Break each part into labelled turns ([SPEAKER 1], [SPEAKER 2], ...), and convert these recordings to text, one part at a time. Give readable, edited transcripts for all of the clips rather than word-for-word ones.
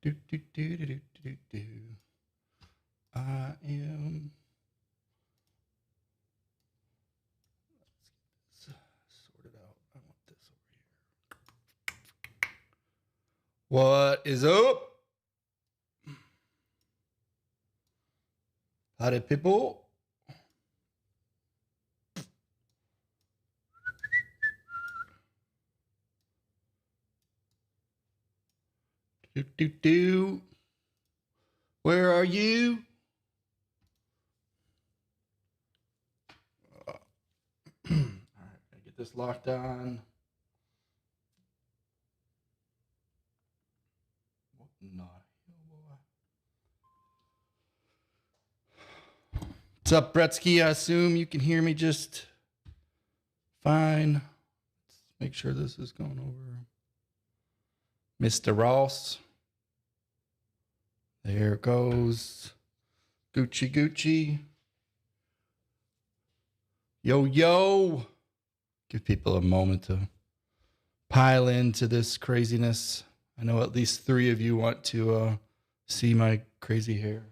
[SPEAKER 1] Do, do, do, do, do, do, do. I am. Let's get this sorted out. I want this over here. What is up? Howdy, people. Do, do, do. Where are you? All right, gotta get this locked on. What in the hell, boy? What's up, Bretsky? I assume you can hear me just fine. Let's make sure this is going over. Mr. Ross. There it goes. Gucci, Gucci. Yo, yo. Give people a moment to pile into this craziness. I know at least 3 of you want to see my crazy hair.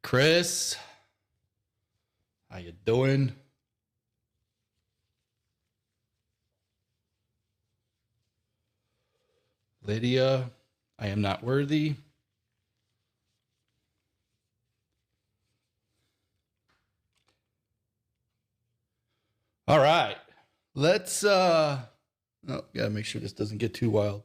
[SPEAKER 1] Chris, how you doing? Lydia, I am not worthy. All right. Let's gotta make sure this doesn't get too wild.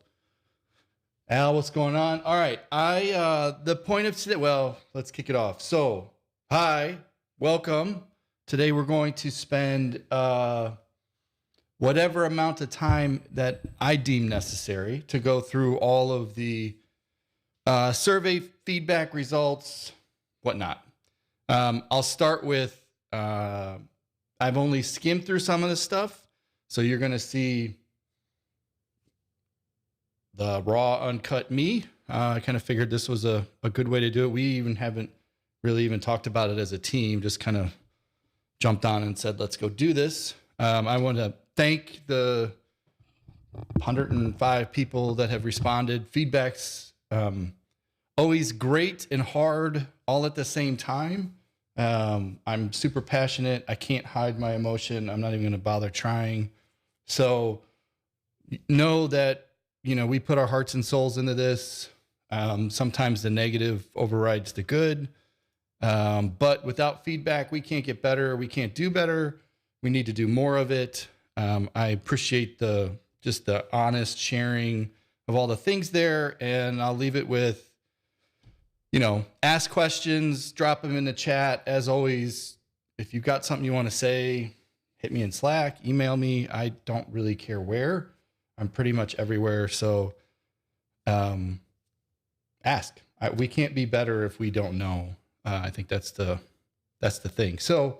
[SPEAKER 1] Al, what's going on? All right. The point of today, well, let's kick it off. So, hi, welcome. Today we're going to spend whatever amount of time that I deem necessary to go through all of the survey feedback results, whatnot. I'll start with, I've only skimmed through some of this stuff. So you're going to see the raw, uncut me. I kind of figured this was a good way to do it. We even haven't really even talked about it as a team, just kind of jumped on and said, let's go do this. I want to thank the 105 people that have responded. Feedback's always great and hard all at the same time. I'm super passionate. I can't hide my emotion. I'm not even going to bother trying. So know that, you know, we put our hearts and souls into this. Sometimes the negative overrides the good. But without feedback, we can't get better. We can't do better. We need to do more of it. I appreciate the honest sharing of all the things there. And I'll leave it with, you know, ask questions, drop them in the chat. As always, if you've got something you want to say, hit me in Slack, email me. I don't really care where. I'm pretty much everywhere. So ask. We can't be better if we don't know. I think that's the thing. So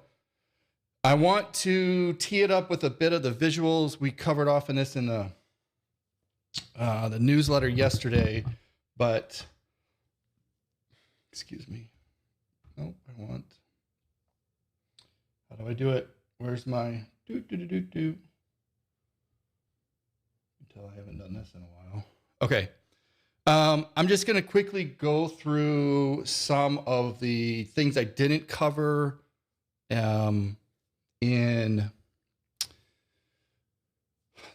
[SPEAKER 1] I want to tee it up with a bit of the visuals. We covered off in this in the newsletter yesterday, but excuse me. Oh, how do I do it? Where's my Until I haven't done this in a while. Okay. I'm just going to quickly go through some of the things I didn't cover in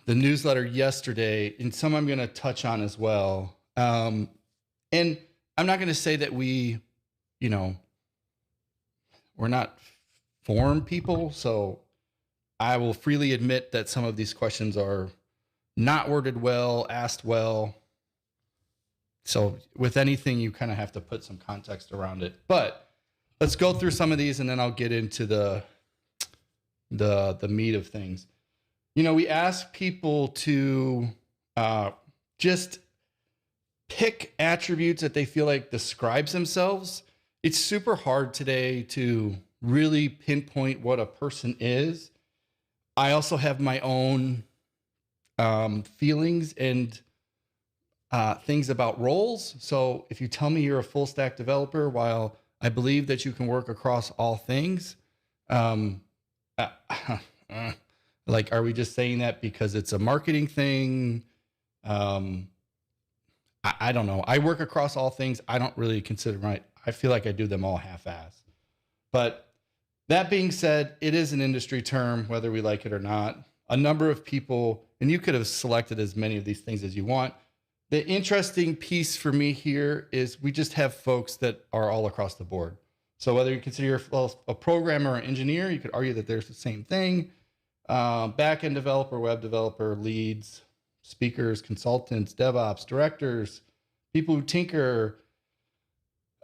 [SPEAKER 1] the newsletter yesterday, and some I'm going to touch on as well. And I'm not going to say that we're not form people. So I will freely admit that some of these questions are not worded well, asked well. So with anything, you kind of have to put some context around it. But let's go through some of these, and then I'll get into the meat of things. You know, we ask people to just pick attributes that they feel like describes themselves. It's super hard today to really pinpoint what a person is. I also have my own feelings and things about roles. So if you tell me you're a full stack developer, while I believe that you can work across all things, I'm Like, are we just saying that because it's a marketing thing? I don't know. I work across all things. I don't really consider I feel like I do them all half-ass. But that being said, it is an industry term, whether we like it or not. A number of people, and you could have selected as many of these things as you want. The interesting piece for me here is we just have folks that are all across the board. So whether you consider yourself a programmer or engineer, you could argue that there's the same thing. Back-end developer, web developer, leads, speakers, consultants, DevOps, directors, people who tinker.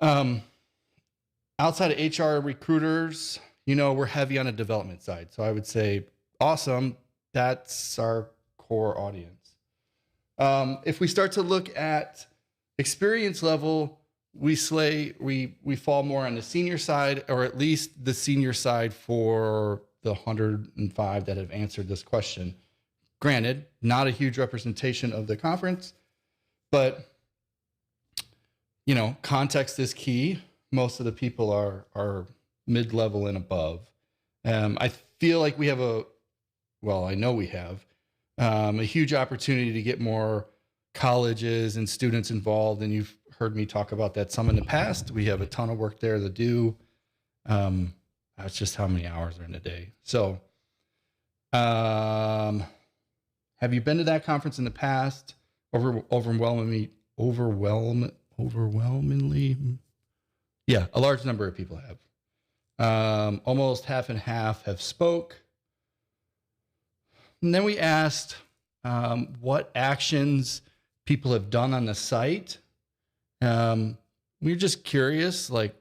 [SPEAKER 1] Outside of HR recruiters, we're heavy on the development side. So I would say, awesome. That's our core audience. If we start to look at experience level, we fall more on the senior side, or at least the senior side for the 105 that have answered this question. Granted, not a huge representation of the conference, but context is key. Most of the people are mid-level and above. I feel like we have I know we have a huge opportunity to get more colleges and students involved. And you've heard me talk about that some in the past. We have a ton of work there to do. That's just how many hours are in a day. So, have you been to that conference in the past? Overwhelmingly, yeah, a large number of people have. Almost half and half have spoke. And then we asked what actions people have done on the site. We're just curious, where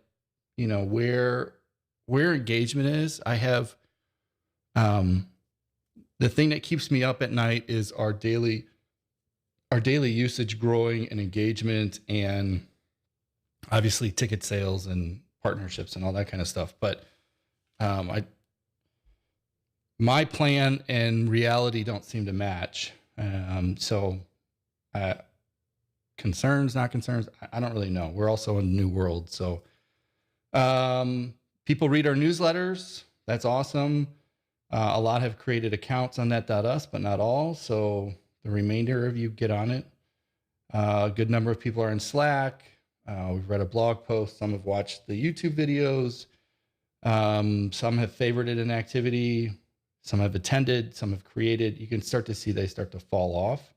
[SPEAKER 1] engagement is. I have the thing that keeps me up at night is our daily usage growing and engagement, and obviously ticket sales and partnerships and all that kind of stuff. But my plan and reality don't seem to match. Concerns, not concerns, I don't really know. We're also in a new world. So people read our newsletters. That's awesome. A lot have created accounts on that.us, but not all. So the remainder of you get on it. A good number of people are in Slack. We've read a blog post. Some have watched the YouTube videos. Some have favorited an activity. Some have attended. Some have created. You can start to see they start to fall off.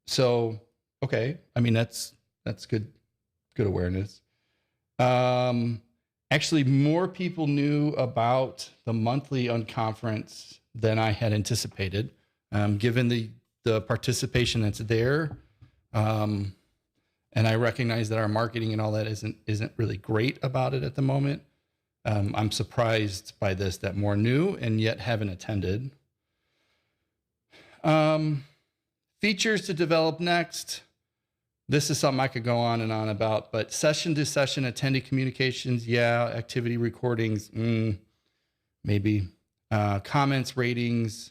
[SPEAKER 1] So, okay. I mean, that's good awareness. Actually, more people knew about the monthly unconference than I had anticipated, given the participation that's there. And I recognize that our marketing and all that isn't really great about it at the moment. I'm surprised by this, that more knew and yet haven't attended. Features to develop next. This is something I could go on and on about, but session to session attendee communications, yeah. Activity recordings, maybe. Comments, ratings,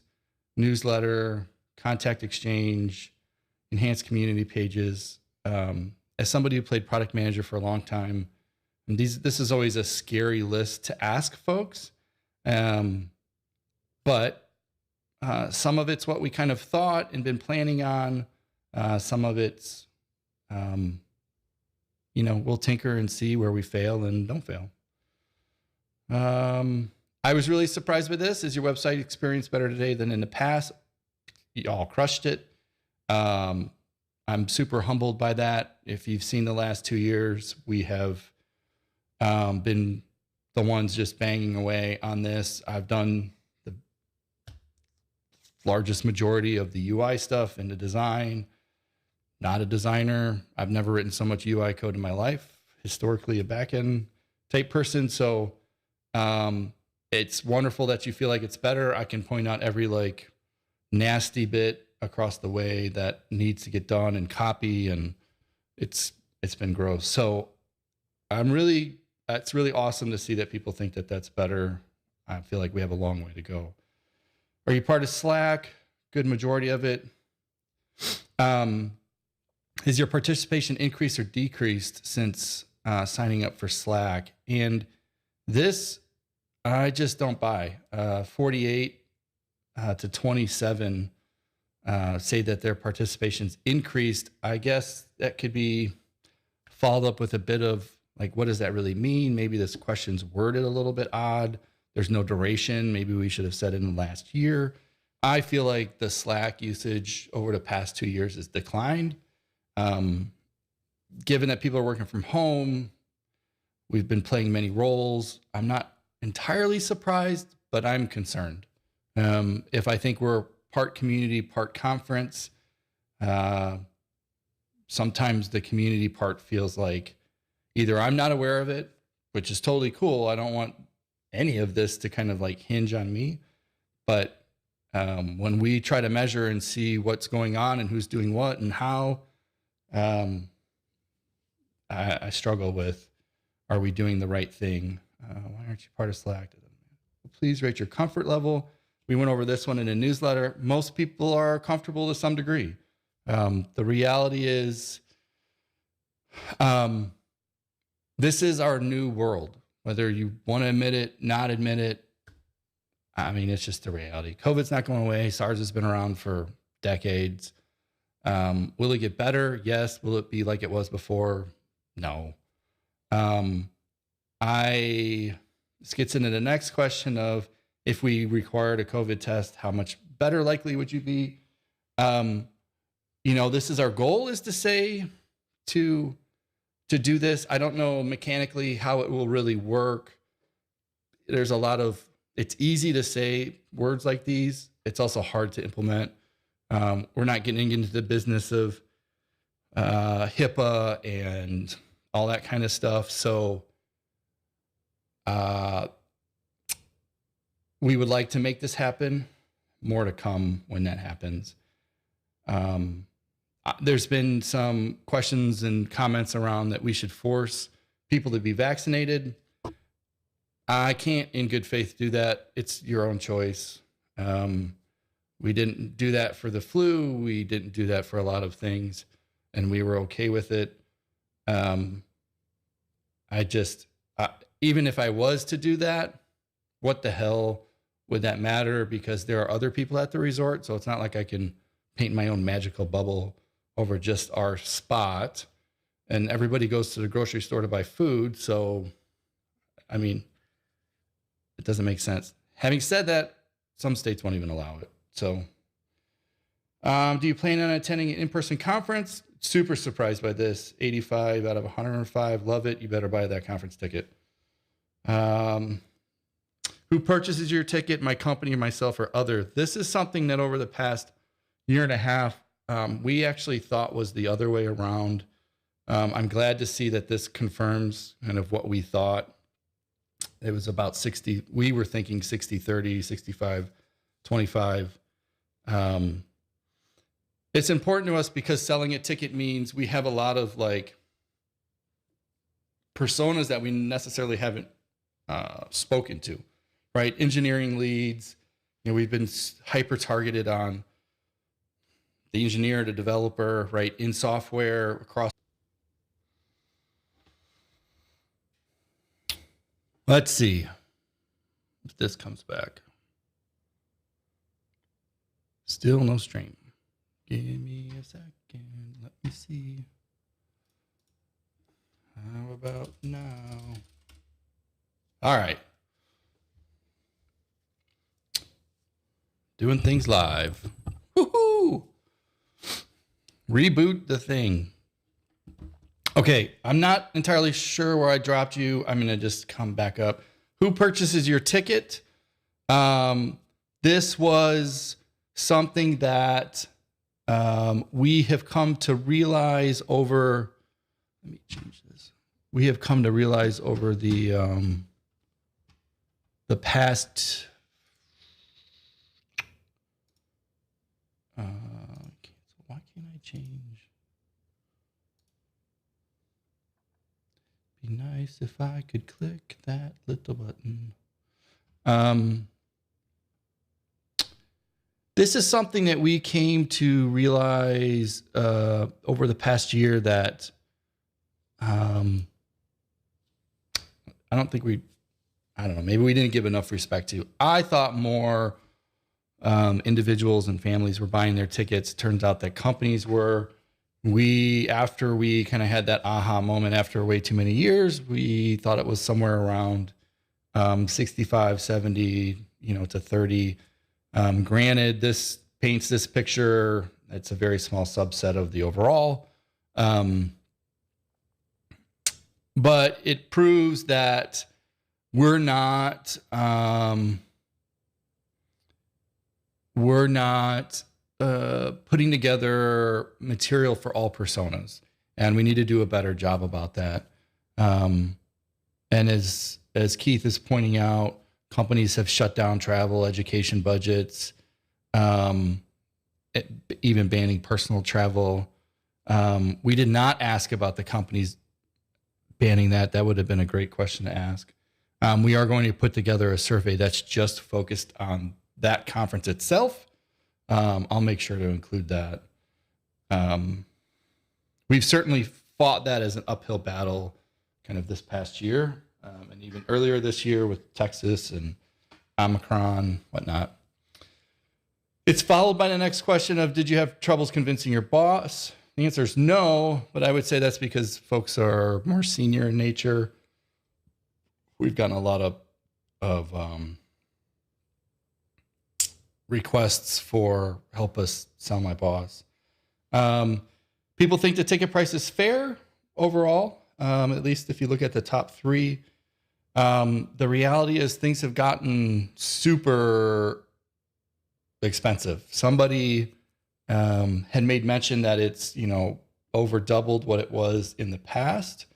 [SPEAKER 1] newsletter, contact exchange, enhanced community pages. As somebody who played product manager for a long time, and this is always a scary list to ask folks. But some of it's what we kind of thought and been planning on. Some of it's, we'll tinker and see where we fail and don't fail. I was really surprised with this. Is your website experience better today than in the past? Y'all crushed it. I'm super humbled by that. If you've seen the last 2 years, we have been the ones just banging away on this. I've done the largest majority of the UI stuff and the design. Not a designer. I've never written so much UI code in my life. Historically a backend type person. So it's wonderful that you feel like it's better. I can point out every nasty bit across the way that needs to get done and copy, and it's been gross. So it's really awesome to see that people think that that's better. I feel like we have a long way to go. Are you part of Slack? Good majority of it. Has your participation increased or decreased since signing up for Slack? And this, I just don't buy. 48 to 27 say that their participation's increased. I guess that could be followed up with a bit of like, what does that really mean? Maybe this question's worded a little bit odd. There's no duration. Maybe we should have said in the last year. I feel like the Slack usage over the past 2 years has declined. Given that people are working from home, we've been playing many roles. I'm not entirely surprised, but I'm concerned. If I think we're part community, part conference, sometimes the community part feels like either I'm not aware of it, which is totally cool. I don't want any of this to kind of like hinge on me. But when we try to measure and see what's going on and who's doing what and how, I struggle with, are we doing the right thing? Why aren't you part of Slack? Please rate your comfort level. We went over this one in a newsletter. Most people are comfortable to some degree. The reality is, this is our new world. Whether you want to admit it, not admit it, I mean, it's just the reality. COVID's not going away. SARS has been around for decades. Will it get better? Yes. Will it be like it was before? No. This gets into the next question of, if we required a COVID test, how much better likely would you be? This is our goal, is to say to do this. I don't know mechanically how it will really work. There's it's easy to say words like these. It's also hard to implement. We're not getting into the business of HIPAA and all that kind of stuff. So we would like to make this happen. More to come when that happens. There's been some questions and comments around that we should force people to be vaccinated. I can't in good faith do that. It's your own choice. We didn't do that for the flu. We didn't do that for a lot of things, and we were okay with it. Even if I was to do that, what the hell would that matter? Because there are other people at the resort. So it's not like I can paint my own magical bubble over just our spot. And everybody goes to the grocery store to buy food. So, I mean, it doesn't make sense. Having said that, some states won't even allow it. So, do you plan on attending an in-person conference? Super surprised by this. 85 out of 105. Love it. You better buy that conference ticket. Who purchases your ticket? My company, myself, or other? This is something that over the past year and a half, we actually thought was the other way around. I'm glad to see that this confirms kind of what we thought. It was about 60. We were thinking 60-30, 65-25. It's important to us because selling a ticket means we have a lot of like personas that we necessarily haven't spoken to, right? Engineering leads. We've been hyper targeted on the engineer, the developer, right? In software across. Let's see if this comes back. Still no stream. Give me a second. Let me see. How about now? All right. Doing things live. Woohoo! Reboot the thing. Okay, I'm not entirely sure where I dropped you. I'm going to just come back up. Who purchases your ticket? This was something that we have come to realize over. Let me change this. We have come to realize over the past. Why can't I change? Be nice if I could click that little button. This is something that we came to realize over the past year that I don't think we I don't know, maybe we didn't give enough respect to. I thought more individuals and families were buying their tickets. Turns out that companies were. After we kind of had that aha moment after way too many years, we thought it was somewhere around 65, 70, to 30. Granted, this paints this picture. It's a very small subset of the overall. But it proves that we're not putting together material for all personas, and we need to do a better job about that. And as Keith is pointing out, companies have shut down travel, education budgets, even banning personal travel. We did not ask about the companies banning that. That would have been a great question to ask. We are going to put together a survey that's just focused on that conference itself. I'll make sure to include that. We've certainly fought that as an uphill battle kind of this past year, and even earlier this year with Texas and Omicron, whatnot. It's followed by the next question of, did you have troubles convincing your boss? The answer is no, but I would say that's because folks are more senior in nature. We've gotten a lot of requests for help us sell my boss. People think the ticket price is fair overall, at least if you look at the top three. The reality is things have gotten super expensive. Somebody had made mention that it's, over doubled what it was in the past.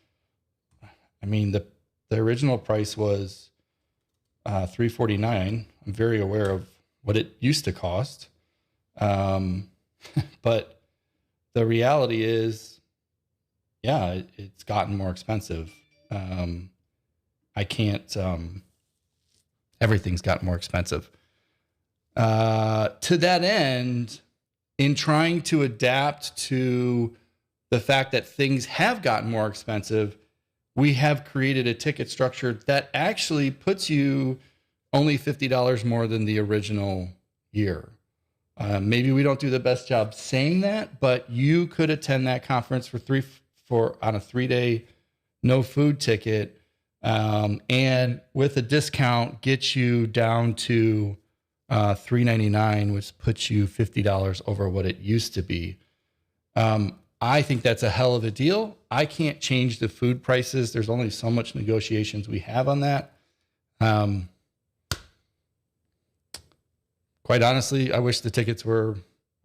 [SPEAKER 1] I mean, the original price was $349. I'm very aware of what it used to cost. But the reality is, yeah, it's gotten more expensive. I can't, everything's gotten more expensive. To that end, in trying to adapt to the fact that things have gotten more expensive, we have created a ticket structure that actually puts you only $50 more than the original year. Maybe we don't do the best job saying that, but you could attend that conference on a 3-day no food ticket, and with a discount get you down to $399, which puts you $50 over what it used to be. I think that's a hell of a deal. I can't change the food prices. There's only so much negotiations we have on that. Quite honestly, I wish the tickets were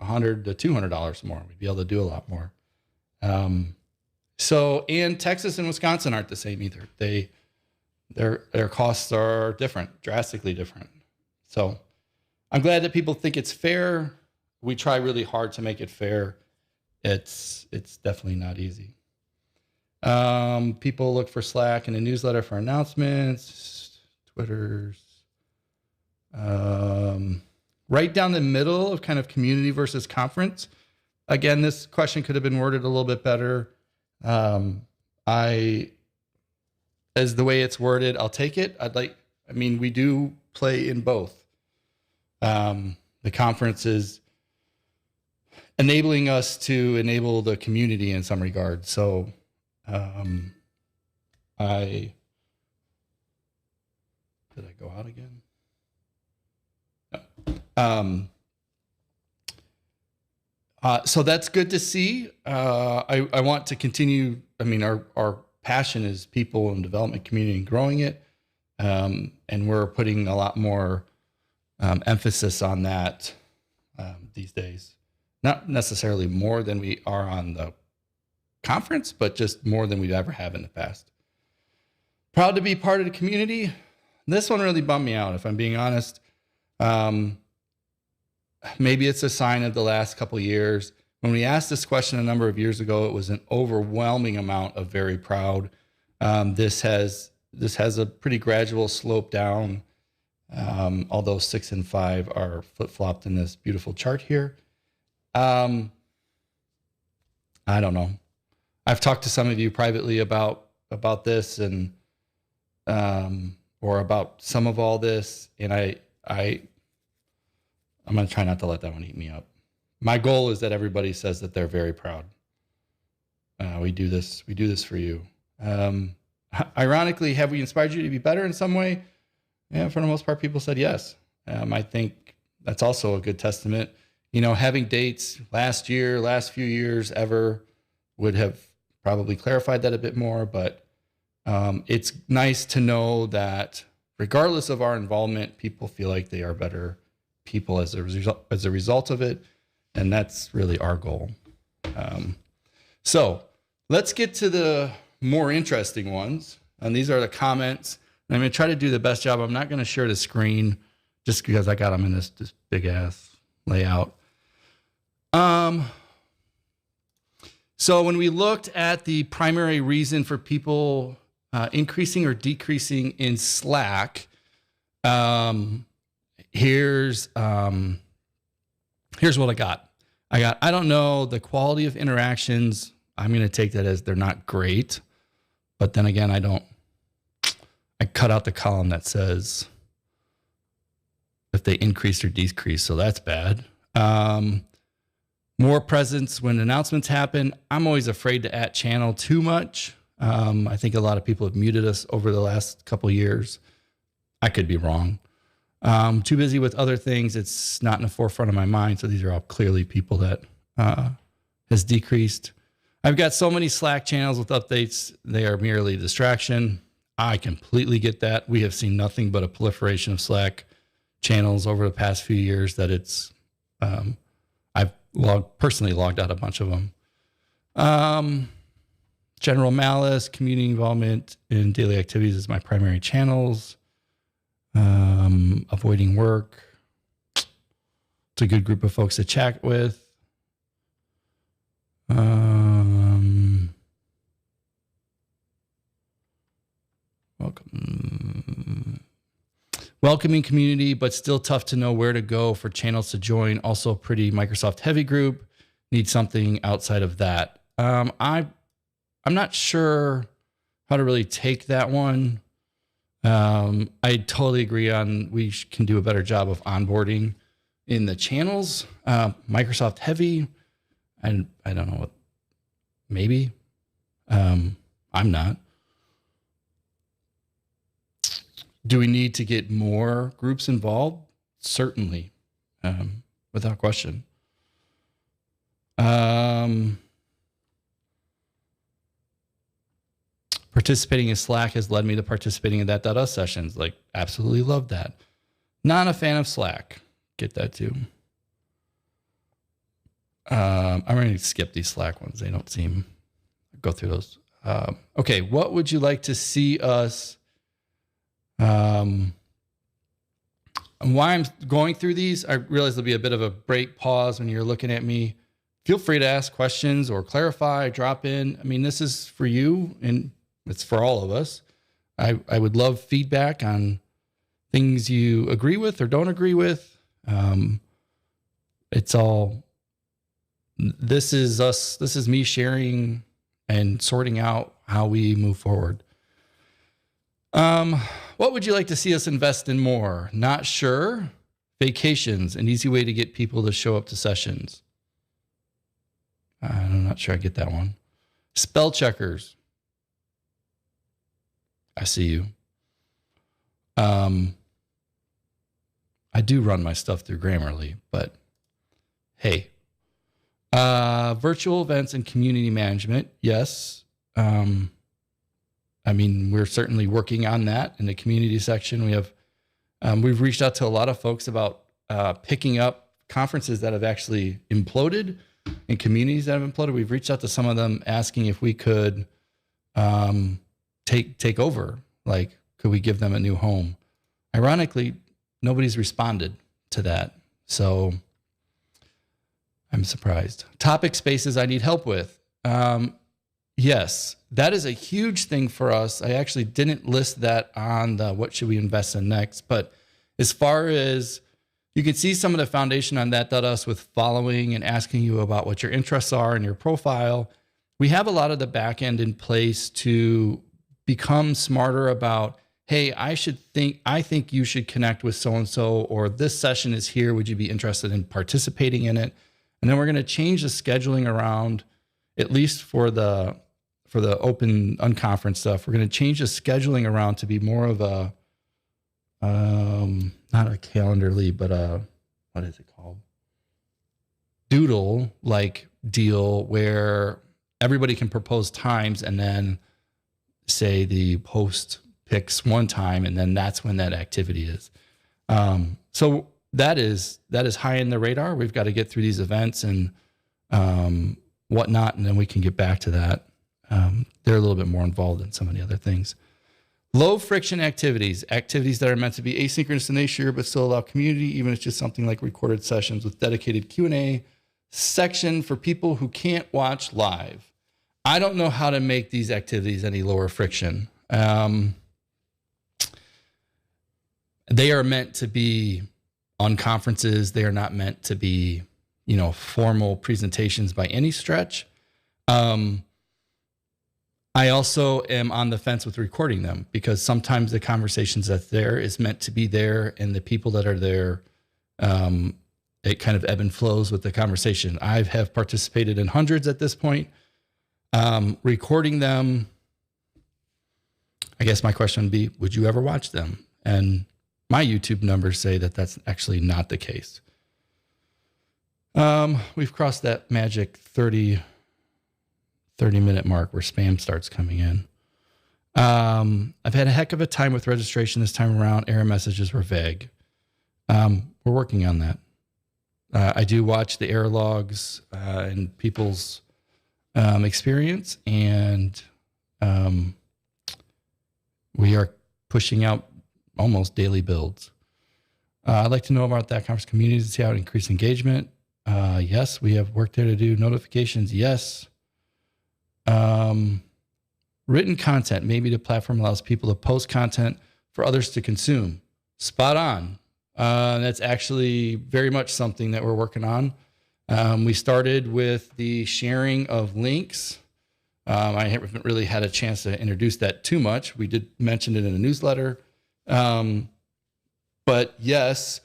[SPEAKER 1] $100 to $200 more. We'd be able to do a lot more. And Texas and Wisconsin aren't the same either. Their costs are different, drastically different. So I'm glad that people think it's fair. We try really hard to make it fair. It's definitely not easy. People look for Slack and a newsletter for announcements, Twitters. Right down the middle of kind of community versus conference. Again, this question could have been worded a little bit better. As the way it's worded, I'll take it. We do play in both. The conference is enabling us to enable the community in some regard. So, did I go out again? No. So that's good to see. I want to continue. I mean, our passion is people and development community and growing it. And we're putting a lot more emphasis on that these days. Not necessarily more than we are on the conference, but just more than we've ever have in the past. Proud to be part of the community. This one really bummed me out, if I'm being honest. Maybe it's a sign of the last couple of years. When we asked this question a number of years ago, it was an overwhelming amount of very proud. This has a pretty gradual slope down, although 6 and 5 are flip-flopped in this beautiful chart here. I don't know. I've talked to some of you privately about this, and or about some of all this. And I'm going to try not to let that one eat me up. My goal is that everybody says that they're very proud. We do this for you. Ironically, have we inspired you to be better in some way? Yeah, for the most part, people said yes. I think that's also a good testament. Having dates last year, last few years ever would have probably clarified that a bit more, but it's nice to know that regardless of our involvement, people feel like they are better people as a result of it. And that's really our goal. So let's get to the more interesting ones. And these are the comments. And I'm going to try to do the best job. I'm not going to share the screen just because I got them in this big ass layout. So when we looked at the primary reason for people increasing or decreasing in Slack, here's what I got. I don't know the quality of interactions. I'm going to take that as they're not great. But then again, I cut out the column that says if they increased or decreased. So that's bad. More presence when announcements happen. I'm always afraid to @channel too much. I think a lot of people have muted us over the last couple of years. I could be wrong. Too busy with other things. It's not in the forefront of my mind. So these are all clearly people that has decreased. I've got so many Slack channels with updates. They are merely a distraction. I completely get that. We have seen nothing but a proliferation of Slack channels over the past few years that it's, I've personally logged out a bunch of them. General malice, community involvement in daily activities is my primary channels. Avoiding work. It's a good group of folks to chat with. Welcoming community, but still tough to know where to go for channels to join. Also pretty Microsoft heavy group. Need something outside of that. I'm not sure how to really take that one. I totally agree on we can do a better job of onboarding in the channels. Microsoft heavy, and I don't know what, maybe. I'm not. Do we need to get more groups involved? Certainly, without question. Participating in Slack has led me to participating in that.us sessions. Like, absolutely love that. Not a fan of Slack. Get that too. I'm going to skip these Slack ones. They don't seem, go through those. Okay, what would you like to see us? And why I'm going through these, I realize there'll be a bit of a break, pause when you're looking at me. Feel free to ask questions or clarify, drop in. I mean, this is for you and it's for all of us. I would love feedback on things you agree with or don't agree with. It's all, this is us. This is me sharing and sorting out how we move forward. What would you like to see us invest in more? Not sure. Vacations, an easy way to get people to show up to sessions. I'm not sure I get that one. Spell checkers. I see you. I do run my stuff through Grammarly, but hey. Virtual events and community management. Yes. I mean, we're certainly working on that in the community section. We have, we've reached out to a lot of folks about picking up conferences that have actually imploded and communities that have imploded. We've reached out to some of them asking if we could take over. Like, could we give them a new home? Ironically, nobody's responded to that. So I'm surprised. Topic spaces I need help with. Yes, that is a huge thing for us. I actually didn't list that on the what should we invest in next. But as far as you can see some of the foundation on that.us with following and asking you about what your interests are in your profile. We have a lot of the back end in place to become smarter about, hey, I think you should connect with so-and-so, or this session is here. Would you be interested in participating in it? And then we're going to change the scheduling around, at least for the open unconference stuff. We're going to change the scheduling around to be more of a, not a calendarly, but what is it called? Doodle like deal where everybody can propose times, and then say the host picks one time, and then that's when that activity is. So that is high in the radar. We've got to get through these events and whatnot, and then we can get back to that. They're a little bit more involved in some of the other things. Low friction activities that are meant to be asynchronous in nature, but still allow community, even if it's just something like recorded sessions with dedicated Q&A section for people who can't watch live. I don't know how to make these activities any lower friction. They are meant to be on conferences. They are not meant to be, formal presentations by any stretch. I also am on the fence with recording them, because sometimes the conversations that's there is meant to be there, and the people that are there, it kind of ebb and flows with the conversation. I have participated in hundreds at this point. Recording them, I guess my question would be, would you ever watch them? And my YouTube numbers say that that's actually not the case. We've crossed that magic 30-minute mark where spam starts coming in. I've had a heck of a time with registration this time around. Error messages were vague. We're working on that. I do watch the error logs and people's experience, and we are pushing out almost daily builds. I'd like to know about that conference community to see how to increase engagement. Yes, we have work there to do. Notifications, yes. Written content, maybe the platform allows people to post content for others to consume. Spot on. That's actually very much something that we're working on. We started with the sharing of links. I haven't really had a chance to introduce that too much. We did mention it in a newsletter. But yes,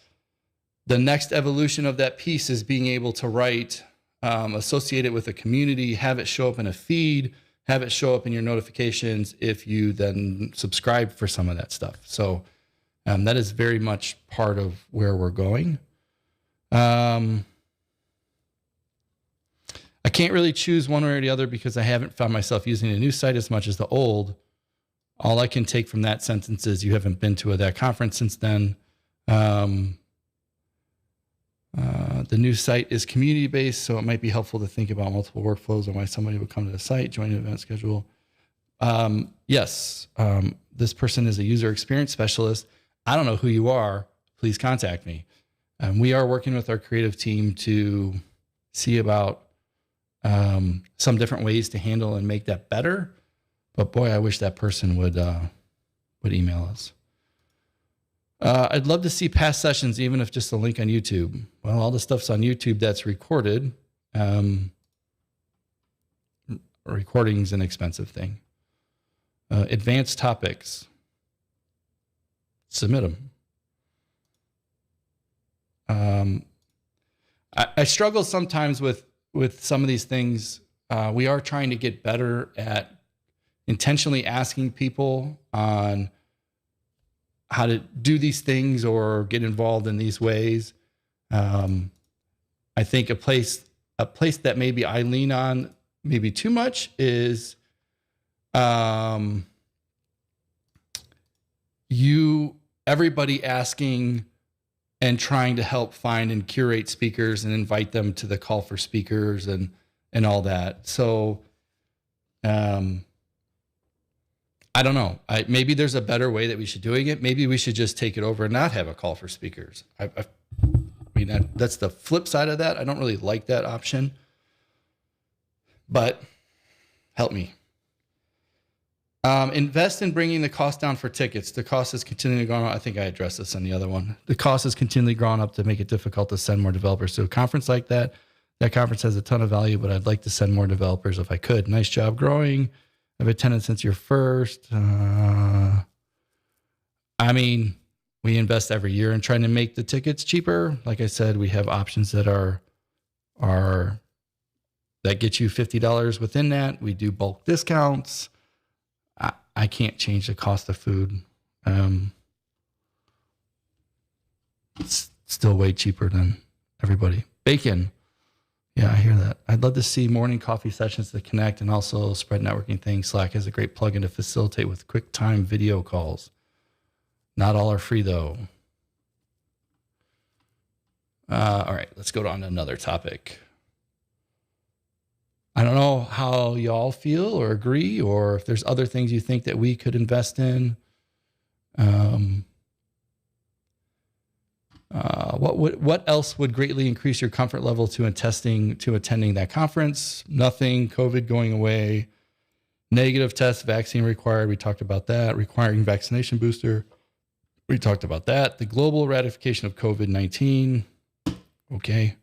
[SPEAKER 1] the next evolution of that piece is being able to write, associate it with a community, have it show up in a feed, have it show up in your notifications if you then subscribe for some of that stuff. So that is very much part of where we're going. I can't really choose one way or the other because I haven't found myself using the new site as much as the old. All I can take from that sentence is you haven't been to that conference since then. The new site is community-based, so it might be helpful to think about multiple workflows and why somebody would come to the site, join an event schedule. Yes, this person is a user experience specialist. I don't know who you are. Please contact me. We are working with our creative team to see about some different ways to handle and make that better. But boy, I wish that person would email us. I'd love to see past sessions, even if just a link on YouTube. Well, all the stuff's on YouTube that's recorded. Recording's an expensive thing. Advanced topics. Submit them. I struggle sometimes with some of these things. We are trying to get better at intentionally asking people on how to do these things or get involved in these ways. I think a place that maybe I lean on maybe too much is everybody asking and trying to help find and curate speakers and invite them to the call for speakers and all that. So I don't know. Maybe there's a better way that we should doing it. Maybe we should just take it over and not have a call for speakers. I mean, that's the flip side of that. I don't really like that option, but help me. Invest in bringing the cost down for tickets. The cost has continually gone up. I think I addressed this on the other one. The cost has continually gone up to make it difficult to send more developers to a conference like that. That conference has a ton of value, but I'd like to send more developers if I could. Nice job growing. I've attended since your first. I mean, we invest every year in trying to make the tickets cheaper. Like I said, we have options that are that get you $50 within that. We do bulk discounts. I can't change the cost of food. It's still way cheaper than everybody. Bacon. Yeah, I hear that. I'd love to see morning coffee sessions to connect and also spread networking things. Slack has a great plugin to facilitate with quick time video calls. Not all are free though. All right, let's go on to another topic. I don't know how y'all feel or agree, or if there's other things you think that we could invest in. What else would greatly increase your comfort level to attending that conference? Nothing. COVID going away. Negative test, vaccine required. We talked about that. Requiring vaccination booster. We talked about that. The global ratification of COVID-19. Okay.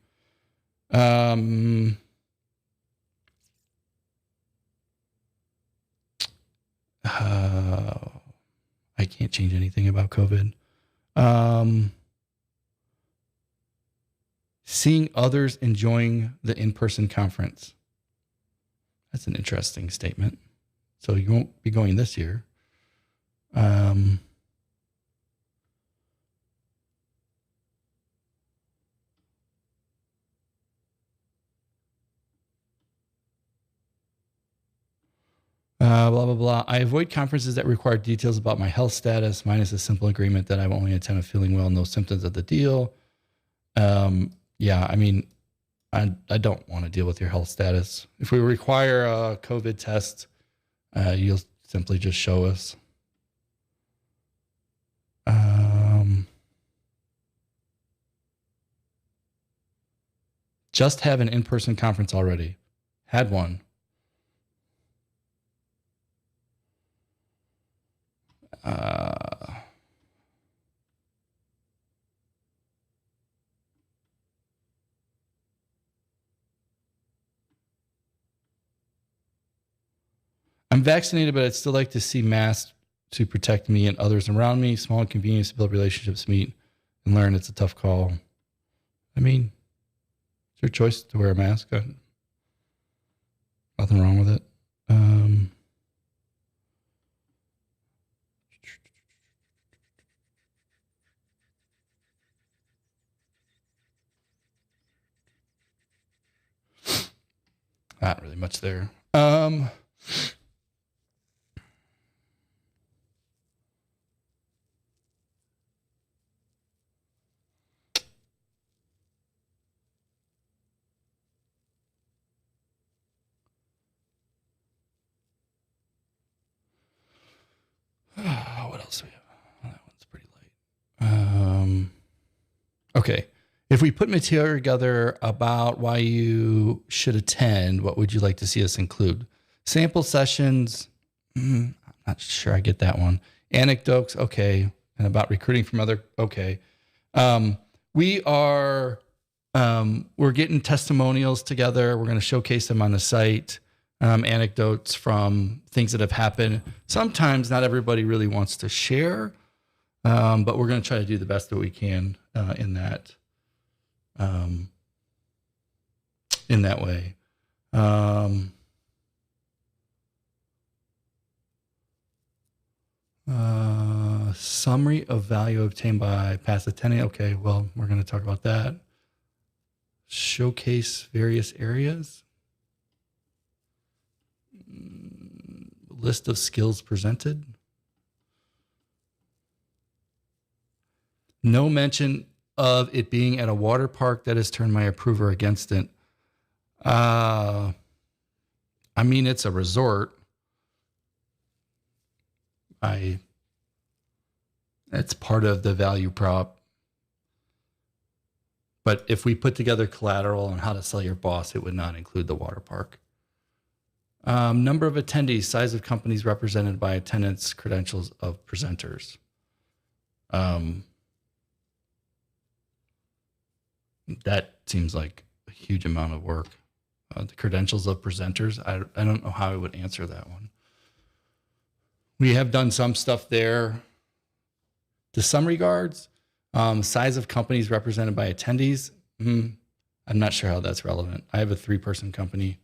[SPEAKER 1] I can't change anything about COVID. Seeing others enjoying the in-person conference. That's an interesting statement. So you won't be going this year. Blah, blah, blah. I avoid conferences that require details about my health status, minus a simple agreement that I will only attend if feeling well, no symptoms of the deal. Yeah, I mean, I don't want to deal with your health status. If we require a COVID test, you'll simply just show us. Just have an in-person conference already. Had one. I'm vaccinated, but I'd still like to see masks to protect me and others around me. Small inconvenience to build relationships, meet and learn. It's a tough call. I mean, it's your choice to wear a mask. Nothing wrong with it. Not really much there. What else do we have? Oh, that one's pretty light. Okay. If we put material together about why you should attend, what would you like to see us include? Sample sessions. I'm not sure I get that one. Anecdotes. Okay. And about recruiting from other. Okay. We're getting testimonials together. We're going to showcase them on the site. Anecdotes from things that have happened. Sometimes not everybody really wants to share, but we're going to try to do the best that we can in that way. Summary of value obtained by past attending. Okay, well, we're going to talk about that. Showcase various areas. List of skills presented. No mention of it being at a water park that has turned my approver against it. I mean, it's a resort. It's part of the value prop. But if we put together collateral on how to sell your boss, it would not include the water park. Number of attendees, size of companies represented by attendance, credentials of presenters. That seems like a huge amount of work. The credentials of presenters, I don't know how I would answer that one. We have done some stuff there. to some regards. Size of companies represented by attendees. I'm not sure how that's relevant. I have a 3-person company.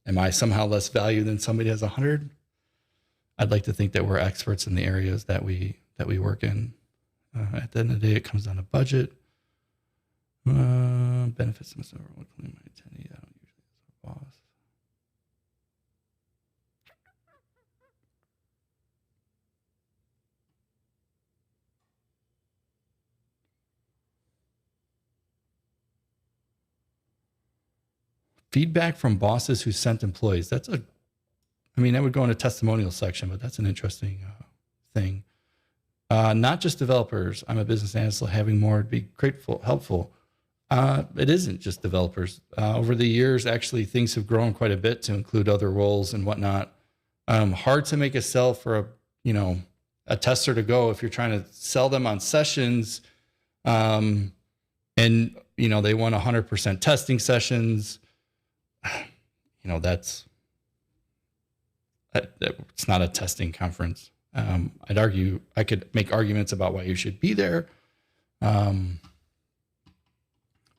[SPEAKER 1] Am I somehow less value than somebody who has 100? I'd like to think that we're experts in the areas that we work in. At the end of the day, it comes down to budget. Benefits must overlook my attendee. I don't usually as a boss. Feedback from bosses who sent employees. That would go in a testimonial section, but that's an interesting thing. Not just developers. I'm a business analyst, so having more would be helpful. It isn't just developers. Over the years, actually, things have grown quite a bit to include other roles and whatnot. Hard to make a sell for a tester to go if you're trying to sell them on sessions, and they want 100% testing sessions. That's it's not a testing conference. I'd argue I could make arguments about why you should be there.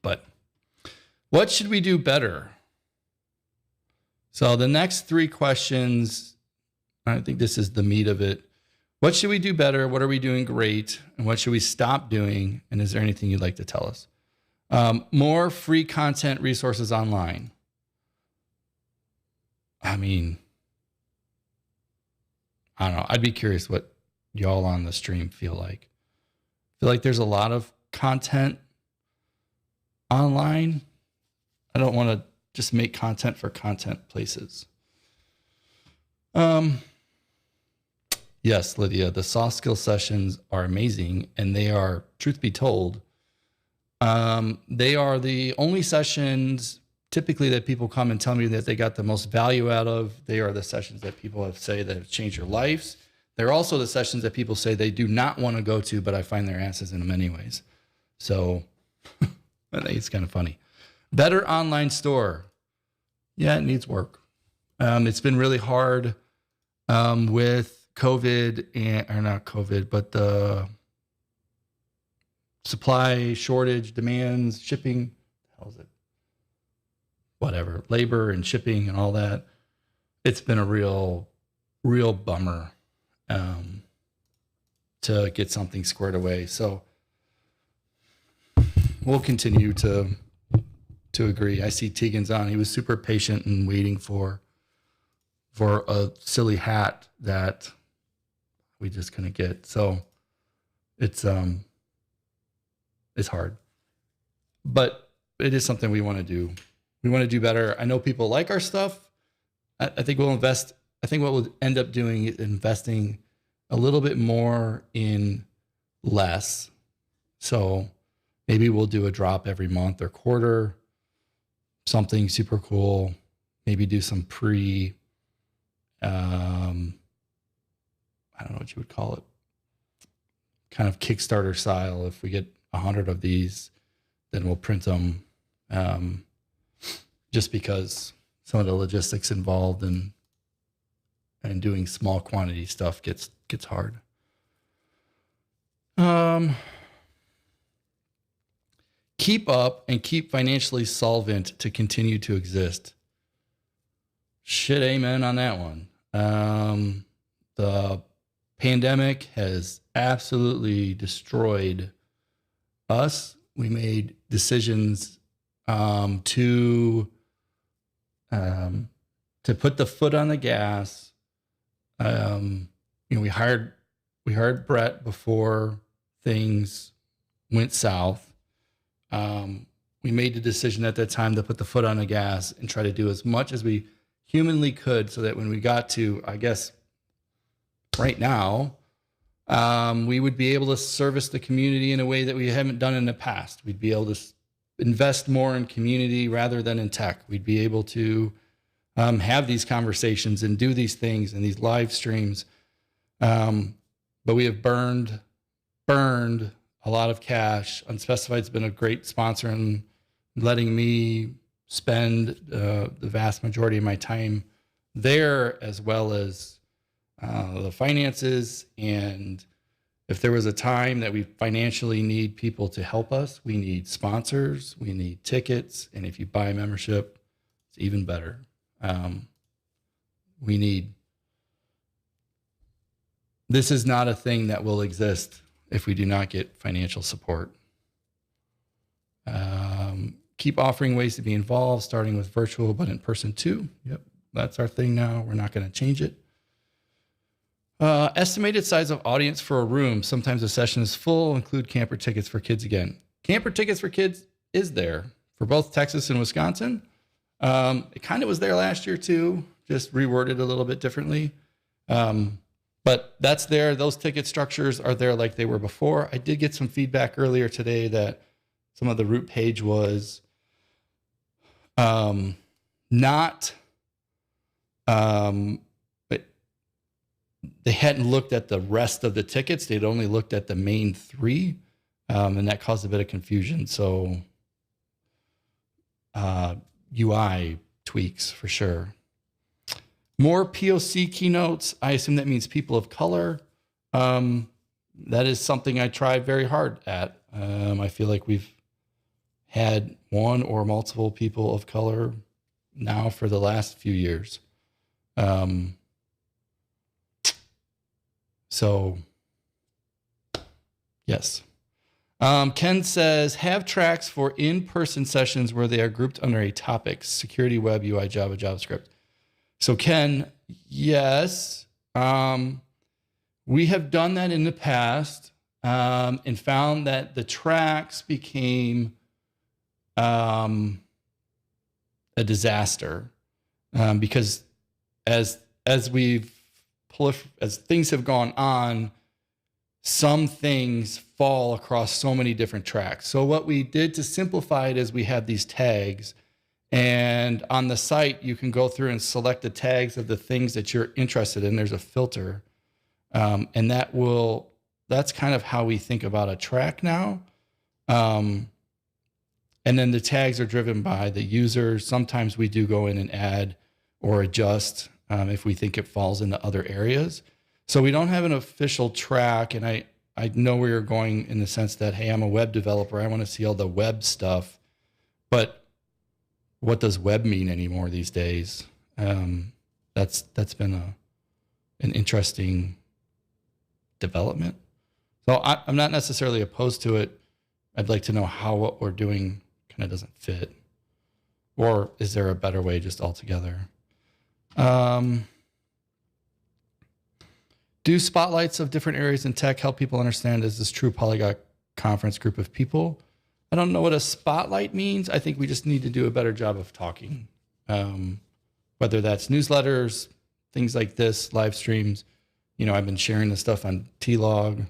[SPEAKER 1] But what should we do better? So the next 3 questions, I think this is the meat of it. What should we do better? What are we doing great? And what should we stop doing? And is there anything you'd like to tell us? More free content resources online. I don't know. I'd be curious what y'all on the stream feel like. I feel like there's a lot of content online. I don't want to just make content for content places. Yes, Lydia, the soft skill sessions are amazing, and they are, truth be told, they are the only sessions typically that people come and tell me that they got the most value out of. They are the sessions that people have say that have changed their lives. They're also the sessions that people say they do not want to go to, but I find their asses in them anyways. So I think it's kind of funny. Better online store. Yeah, it needs work. It's been really hard with COVID, or not COVID, but the supply shortage, demands, shipping. How is it? Whatever, labor and shipping and all that. It's been a real bummer to get something squared away. So we'll continue to agree. I see Tegan's on. He was super patient and waiting for a silly hat that we just couldn't get. So it's hard, but it is something we want to do. We want to do better. I know people like our stuff. I think we'll invest. I think what we'll end up doing is investing a little bit more in less. So maybe we'll do a drop every month or quarter, something super cool. Maybe do some I don't know what you would call it, kind of Kickstarter style. If we get 100 of these, then we'll print them. Just because some of the logistics involved and doing small quantity stuff gets hard. Keep up and keep financially solvent to continue to exist. Shit, amen on that one. The pandemic has absolutely destroyed us. We made decisions to put the foot on the gas. We hired Brett before things went south. We made the decision at that time to put the foot on the gas and try to do as much as we humanly could, so that when we got to, I guess, right now, we would be able to service the community in a way that we haven't done in the past. We'd be able to invest more in community rather than in tech. We'd be able to have these conversations and do these things and these live streams. But we have burned a lot of cash. Unspecified's been a great sponsor in letting me spend the vast majority of my time there, as well as the finances. And If there was a time that we financially need people to help us, we need sponsors, we need tickets, and if you buy a membership, it's even better. This is not a thing that will exist if we do not get financial support. Keep offering ways to be involved, starting with virtual, but in person too. Yep, that's our thing now. We're not going to change it. Estimated size of audience for a room. Sometimes a session is full. Include camper tickets for kids again. Camper tickets for kids is there for both Texas and Wisconsin. It kind of was there last year too, just reworded a little bit differently. But that's there. Those ticket structures are there like they were before. I did get some feedback earlier today that some of the route page was not, they hadn't looked at the rest of the tickets. They'd only looked at the main three, and that caused a bit of confusion. So UI tweaks for sure. More POC keynotes. I assume that means people of color. That is something I try very hard at. I feel like we've had one or multiple people of color now for the last few years. So, yes. Ken says, have tracks for in-person sessions where they are grouped under a topic, security, web, UI, Java, JavaScript. So Ken, yes, we have done that in the past and found that the tracks became a disaster because as things have gone on, some things fall across so many different tracks. So what we did to simplify it is we have these tags, and on the site, you can go through and select the tags of the things that you're interested in. There's a filter, and that's kind of how we think about a track now. And then the tags are driven by the user. Sometimes we do go in and add or adjust if we think it falls into other areas. So we don't have an official track, and I know where you're going in the sense that, hey, I'm a web developer. I want to see all the web stuff. But what does web mean anymore these days? That's been an interesting development. So I'm not necessarily opposed to it. I'd like to know how what we're doing kind of doesn't fit. Or is there a better way just altogether? Do spotlights of different areas in tech help people understand, is this true polyglot conference group of people? I don't know what a spotlight means. I think we just need to do a better job of talking. Whether that's newsletters, things like this, live streams. You know, I've been sharing this stuff on T-Log.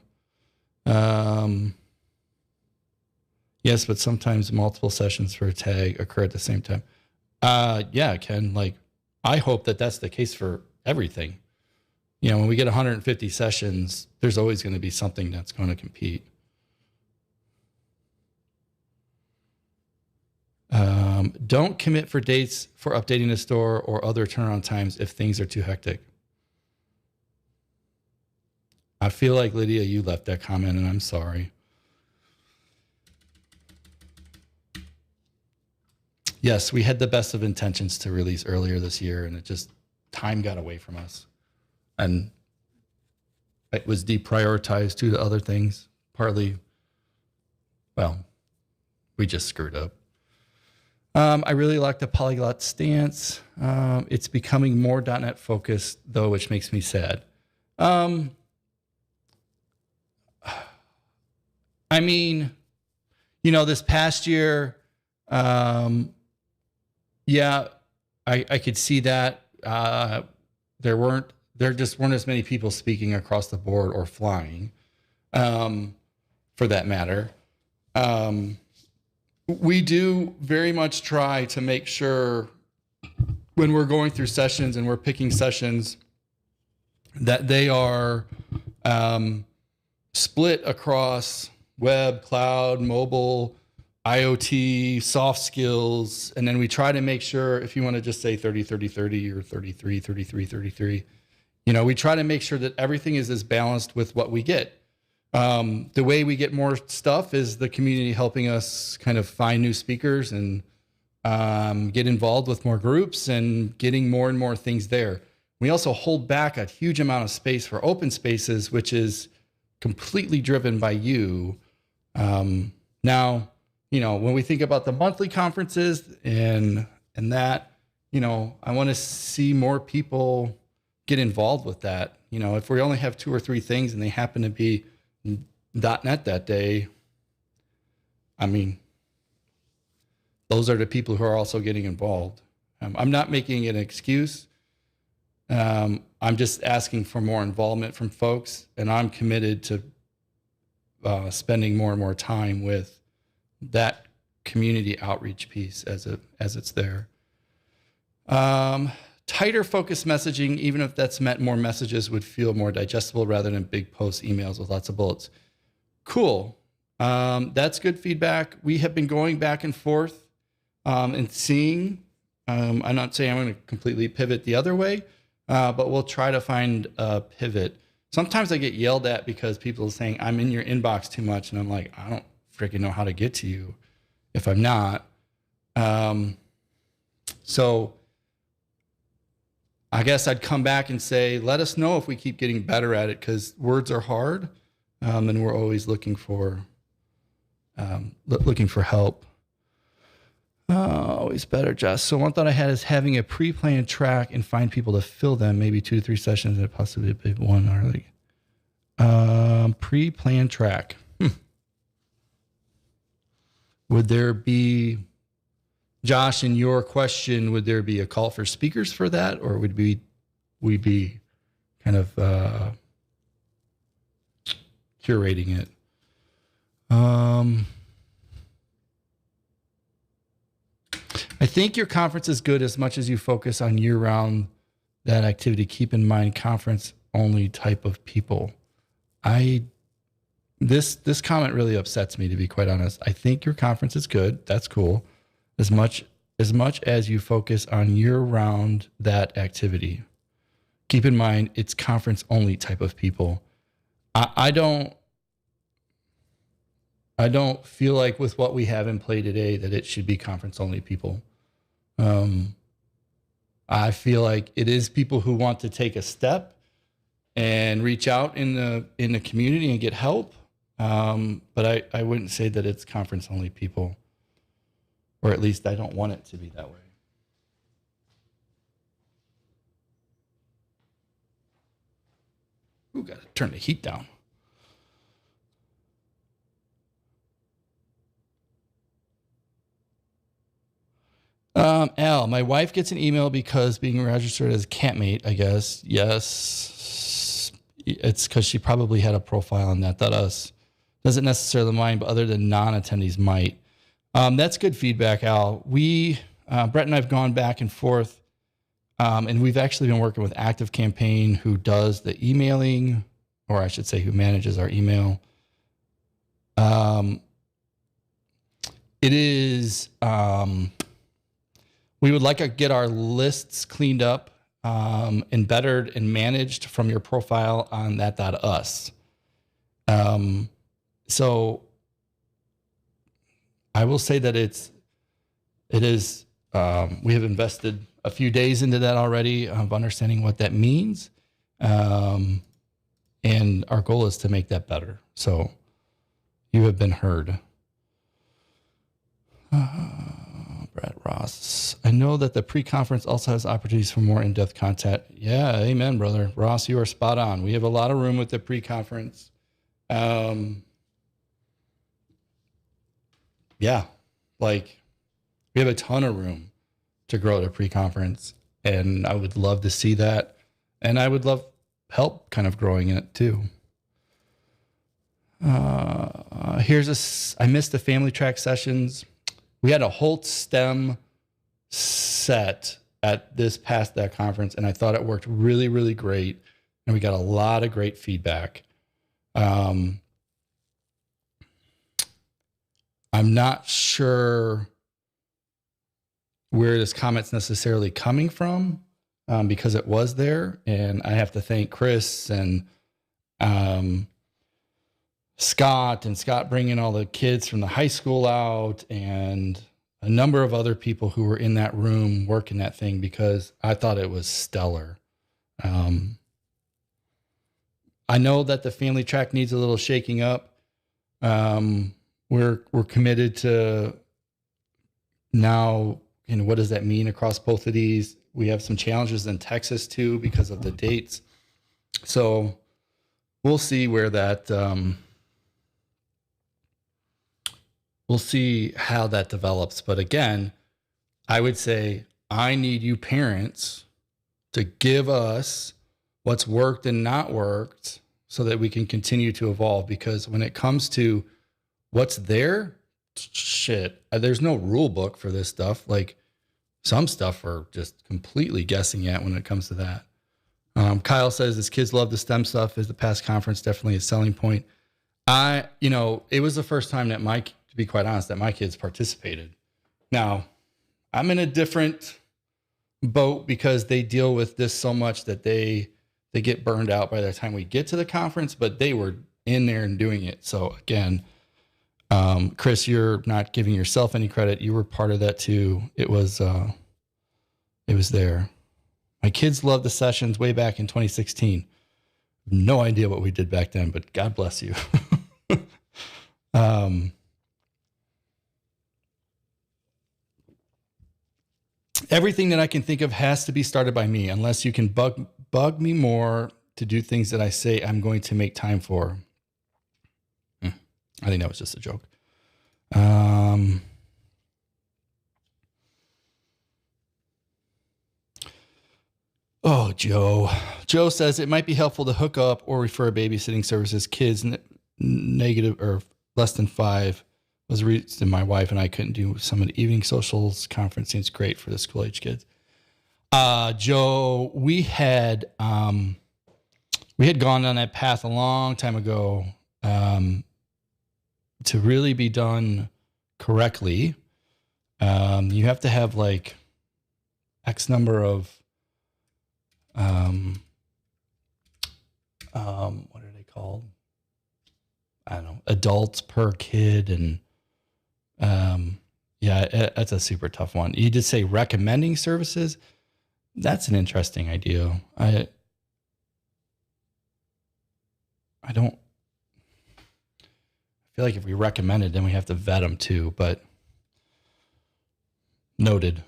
[SPEAKER 1] Yes, but sometimes multiple sessions for a tag occur at the same time. Yeah, Ken, like, I hope that that's the case for everything. You know, when we get 150 sessions, there's always going to be something that's going to compete. Don't commit for dates for updating the store or other turnaround times if things are too hectic. I feel like, Lydia, you left that comment, and I'm sorry. Yes, we had the best of intentions to release earlier this year, and time got away from us. And it was deprioritized due to other things. Partly, well, we just screwed up. I really like the polyglot stance. It's becoming more .NET focused, though, which makes me sad. I mean, you know, this past year, yeah, I could see that. There just weren't as many people speaking across the board or flying, for that matter. We do very much try to make sure when we're going through sessions and we're picking sessions that they are split across web, cloud, mobile, IoT, soft skills. And then we try to make sure, if you want to just say 30, 30, 30 or 33, 33, 33, you know, we try to make sure that everything is as balanced with what we get. The way we get more stuff is the community helping us kind of find new speakers and get involved with more groups and getting more and more things there. We also hold back a huge amount of space for open spaces, which is completely driven by you. Now, when we think about the monthly conferences and that, I want to see more people get involved with that. If we only have 2 or 3 things and they happen to be .NET that day, I mean, those are the people who are also getting involved. I'm not making an excuse. I'm just asking for more involvement from folks, and I'm committed to spending more and more time with that community outreach piece as it's there. Tighter focus messaging, even if that's meant more messages, would feel more digestible rather than big post emails with lots of bullets. Cool. That's good feedback. We have been going back and forth and seeing. I'm not saying I'm going to completely pivot the other way, but we'll try to find a pivot. Sometimes I get yelled at because people are saying I'm in your inbox too much, and I'm like, I don't freaking know how to get to you if I'm not. So I guess I'd come back and say, let us know if we keep getting better at it, because words are hard, and we're always looking for help. Always better, Jess. So one thought I had is having a pre-planned track and find people to fill them, maybe 2 to 3 sessions and possibly a big one early. Pre-planned track. Would there be, Josh, in your question, would there be a call for speakers for that, or would we be kind of curating it? I think your conference is good as much as you focus on year-round that activity. Keep in mind conference-only type of people. This comment really upsets me, to be quite honest. I think your conference is good. That's cool. As much as you focus on year-round that activity. Keep in mind it's conference-only type of people. I don't feel like with what we have in play today that it should be conference-only people. I feel like it is people who want to take a step and reach out in the community and get help. But I wouldn't say that it's conference-only people, or at least I don't want it to be that way. Ooh, got to turn the heat down. Al, my wife gets an email because being registered as a campmate, I guess. Yes. It's because she probably had a profile on that. Not us. Doesn't necessarily mind, but other than non-attendees might. That's good feedback, Al. Brett and I have gone back and forth, and we've actually been working with Active Campaign, who does the emailing, or I should say who manages our email. It is... we would like to get our lists cleaned up and bettered and managed from your profile on that.us. So I will say that it is, we have invested a few days into that already of understanding what that means. And our goal is to make that better. So you have been heard. Brad Ross. I know that the pre-conference also has opportunities for more in-depth content. Yeah, amen, brother. Ross, you are spot on. We have a lot of room with the pre-conference. Yeah, like we have a ton of room to grow the pre-conference, and I would love to see that. And I would love help kind of growing it too. I missed the family track sessions. We had a Holt STEM set at this past that conference, and I thought it worked really, really great. And we got a lot of great feedback. I'm not sure where this comment's necessarily coming from, because it was there, and I have to thank Chris and Scott bringing all the kids from the high school out, and a number of other people who were in that room working that thing, because I thought it was stellar. I know that the family track needs a little shaking up. We're committed to now, what does that mean across both of these? We have some challenges in Texas too because of the dates. So we'll see where that, we'll see how that develops. But again, I would say I need you parents to give us what's worked and not worked so that we can continue to evolve. Because when it comes to what's there, there's no rule book for this stuff. Like, some stuff are just completely guessing at when it comes to that. Kyle says his kids love the STEM stuff. Is the past conference definitely a selling point? It was the first time that to be quite honest, that my kids participated. Now, I'm in a different boat because they deal with this so much that they get burned out by the time we get to the conference, but they were in there and doing it. So again, Chris, you're not giving yourself any credit. You were part of that too. It was there. My kids loved the sessions way back in 2016. No idea what we did back then, but God bless you. Everything that I can think of has to be started by me, unless you can bug me more to do things that I say I'm going to make time for. I think that was just a joke. Joe says it might be helpful to hook up or refer babysitting services. Kids negative or less than 5 was reached, and my wife and I couldn't do some of the evening socials. Conference seems great for the school age kids. Joe, we had gone down that path a long time ago. To really be done correctly, you have to have like X number of, what are they called? I don't know, adults per kid. And that's a super tough one. You did say recommending services. That's an interesting idea. I feel like if we recommend it, then we have to vet them too, but noted.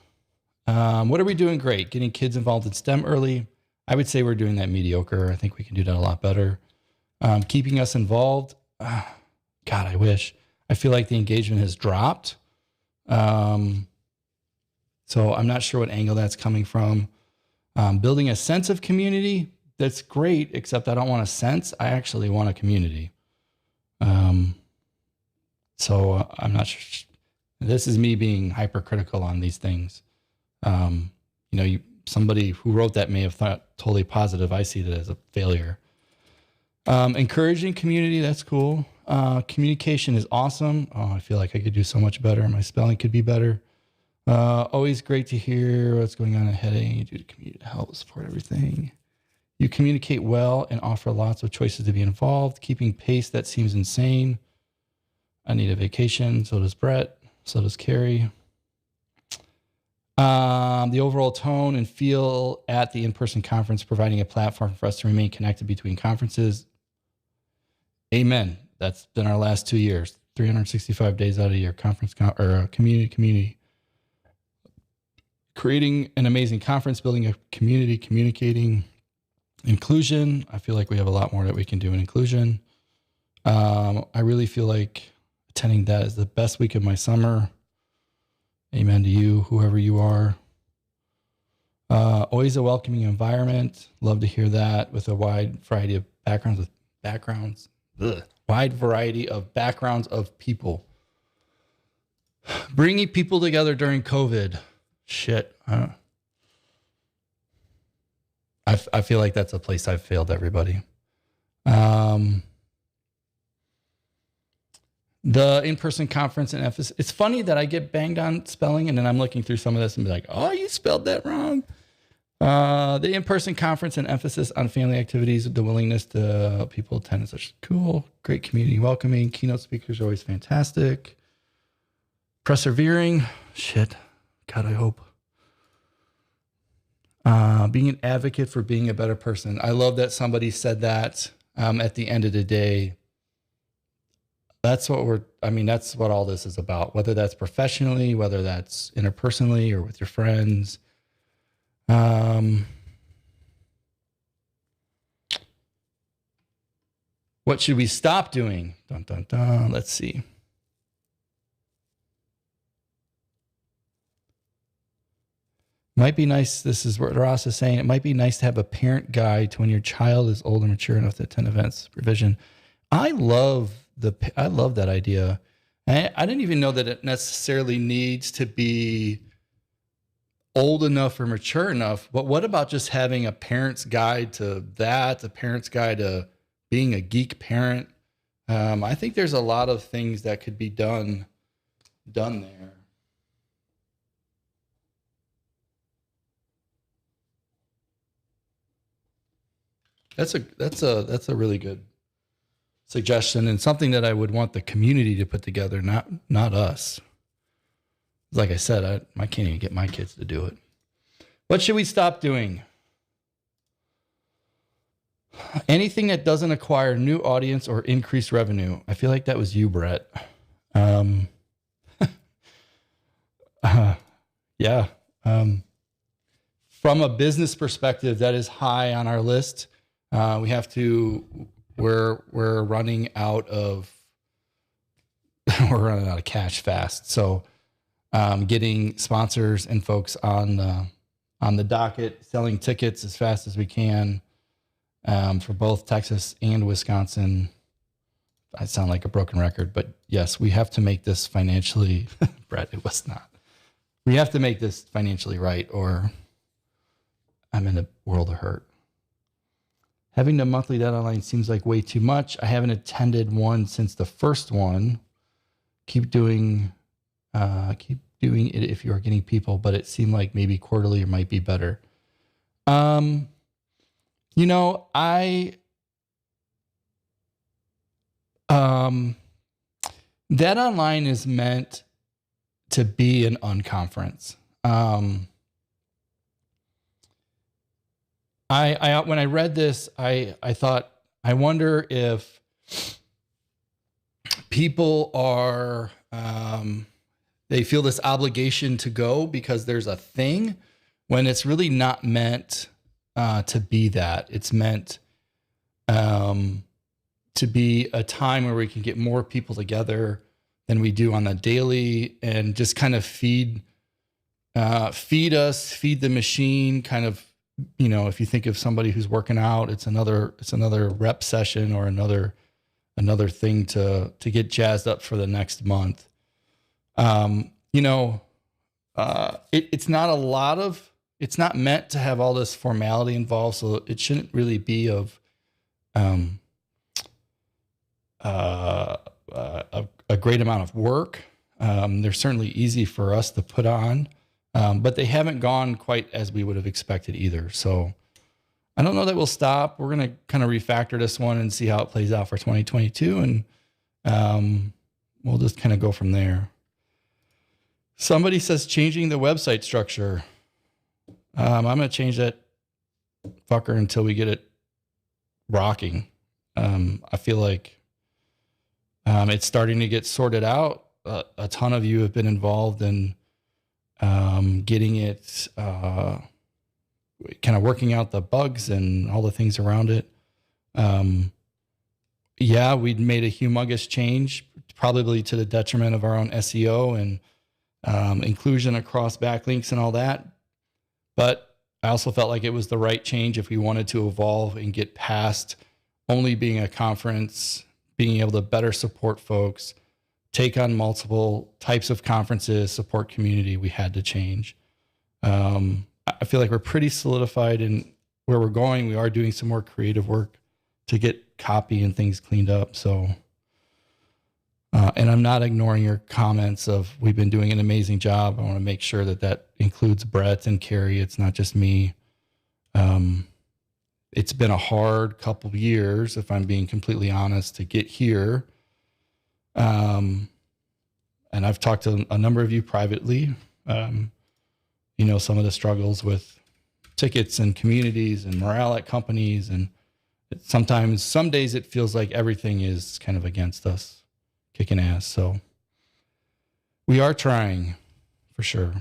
[SPEAKER 1] What are we doing great? Getting kids involved in STEM early. I would say we're doing that mediocre. I think we can do that a lot better. Keeping us involved. God, I wish. I feel like the engagement has dropped. So I'm not sure what angle that's coming from. Building a sense of community. That's great, except I don't want a sense. I actually want a community. So I'm not sure. This is me being hypercritical on these things. Somebody who wrote that may have thought totally positive. I see that as a failure. Encouraging community. That's cool. Communication is awesome. Oh, I feel like I could do so much better. My spelling could be better. Always great to hear what's going on ahead. You do the community to help support everything. You communicate well and offer lots of choices to be involved. Keeping pace, that seems insane. I need a vacation. So does Brett. So does Carrie. The overall tone and feel at the in-person conference, providing a platform for us to remain connected between conferences. Amen. That's been our last 2 years, 365 days out of the year, community. Creating an amazing conference, building a community, communicating, inclusion. I feel like we have a lot more that we can do in inclusion. I really feel like attending that is the best week of my summer. Amen to you, whoever you are. Always a welcoming environment. Love to hear that, with a wide variety of wide variety of backgrounds of people. Bringing people together during COVID. Shit. I feel like that's a place I've failed everybody. The in-person conference in Ephesus. It's funny that I get banged on spelling, and then I'm looking through some of this and be like, oh, you spelled that wrong. The in-person conference and emphasis on family activities, the willingness to help people attend is such cool. Great community welcoming. Keynote speakers are always fantastic. Persevering. Shit. God, I hope. Being an advocate for being a better person. I love that somebody said that at the end of the day. That's what that's what all this is about, whether that's professionally, whether that's interpersonally or with your friends. What should we stop doing? Dun, dun, dun. Let's see. Might be nice. This is what Ross is saying. It might be nice to have a parent guide to when your child is old and mature enough to attend events. Revision. I love that idea. I didn't even know that it necessarily needs to be old enough or mature enough. But what about just having a parent's guide to that, a parent's guide to being a geek parent? I think there's a lot of things that could be done there. That's a really good suggestion and something that I would want the community to put together, not us. Like I said, I can't even get my kids to do it. What should we stop doing? Anything that doesn't acquire new audience or increase revenue. I feel like that was you, Brett. Yeah. From a business perspective, that is high on our list. We're running out of cash fast. So getting sponsors and folks on the docket, selling tickets as fast as we can for both Texas and Wisconsin. I sound like a broken record, but yes, we have to make this financially, Brett, it was not. We have to make this financially right, or I'm in a world of hurt. Having the monthly deadline seems like way too much. I haven't attended one since the first one. Keep doing it if you are getting people, but it seemed like maybe quarterly might be better. That online is meant to be an unconference. When I read this, I thought, I wonder if people are, they feel this obligation to go because there's a thing, when it's really not meant to be that. It's meant to be a time where we can get more people together than we do on the daily, and just kind of feed the machine, kind of. If you think of somebody who's working out, it's another rep session or another thing to get jazzed up for the next month. It's not meant to have all this formality involved, so it shouldn't really be of a great amount of work. They're certainly easy for us to put on. But they haven't gone quite as we would have expected either. So I don't know that we'll stop. We're going to kind of refactor this one and see how it plays out for 2022. And we'll just kind of go from there. Somebody says changing the website structure. I'm going to change that fucker until we get it rocking. I feel like it's starting to get sorted out. A ton of you have been involved in getting it, kind of working out the bugs and all the things around it. We'd made a humongous change, probably to the detriment of our own SEO and inclusion across backlinks and all that. But I also felt like it was the right change if we wanted to evolve and get past only being a conference, being able to better support folks, take on multiple types of conferences, support community. We had to change. I feel like we're pretty solidified in where we're going. We are doing some more creative work to get copy and things cleaned up. So, and I'm not ignoring your comments of we've been doing an amazing job. I want to make sure that includes Brett and Carrie. It's not just me. It's been a hard couple of years, if I'm being completely honest, to get here. And I've talked to a number of you privately. Some of the struggles with tickets and communities and morale at companies. And some days it feels like everything is kind of against us, kicking ass. So we are trying for sure.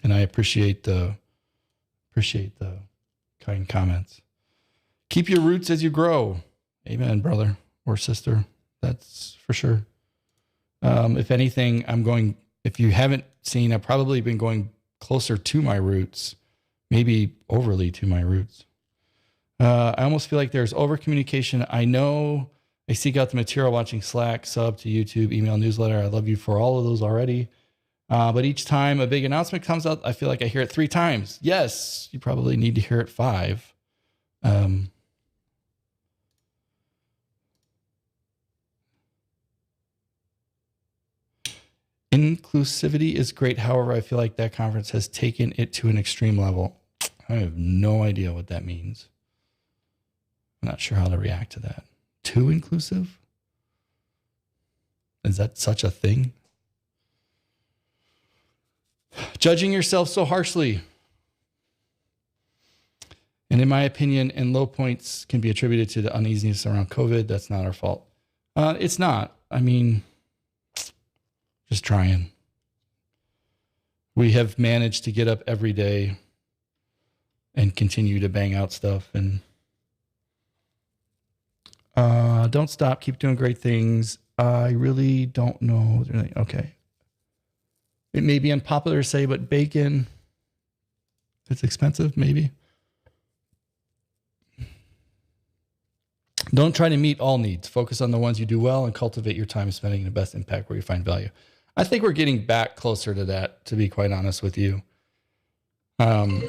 [SPEAKER 1] And I appreciate the kind comments. Keep your roots as you grow. Amen, brother or sister. That's for sure. If anything, if you haven't seen, I've probably been going closer to my roots, maybe overly to my roots. I almost feel like there's over communication. I know I seek out the material watching Slack, sub to YouTube, email, newsletter. I love you for all of those already. But each time a big announcement comes out, I feel like I hear it 3 times. Yes, you probably need to hear it 5. Inclusivity is great. However, I feel like that conference has taken it to an extreme level. I have no idea what that means. I'm not sure how to react to that. Too inclusive? Is that such a thing? Judging yourself so harshly. And in my opinion, and low points can be attributed to the uneasiness around COVID. That's not our fault. It's not. I mean, just trying. We have managed to get up every day and continue to bang out stuff. And don't stop. Keep doing great things. I really don't know. Okay. It may be unpopular to say, but bacon, it's expensive, maybe. Don't try to meet all needs. Focus on the ones you do well and cultivate your time spending the best impact where you find value. I think we're getting back closer to that, to be quite honest with you. Whoa.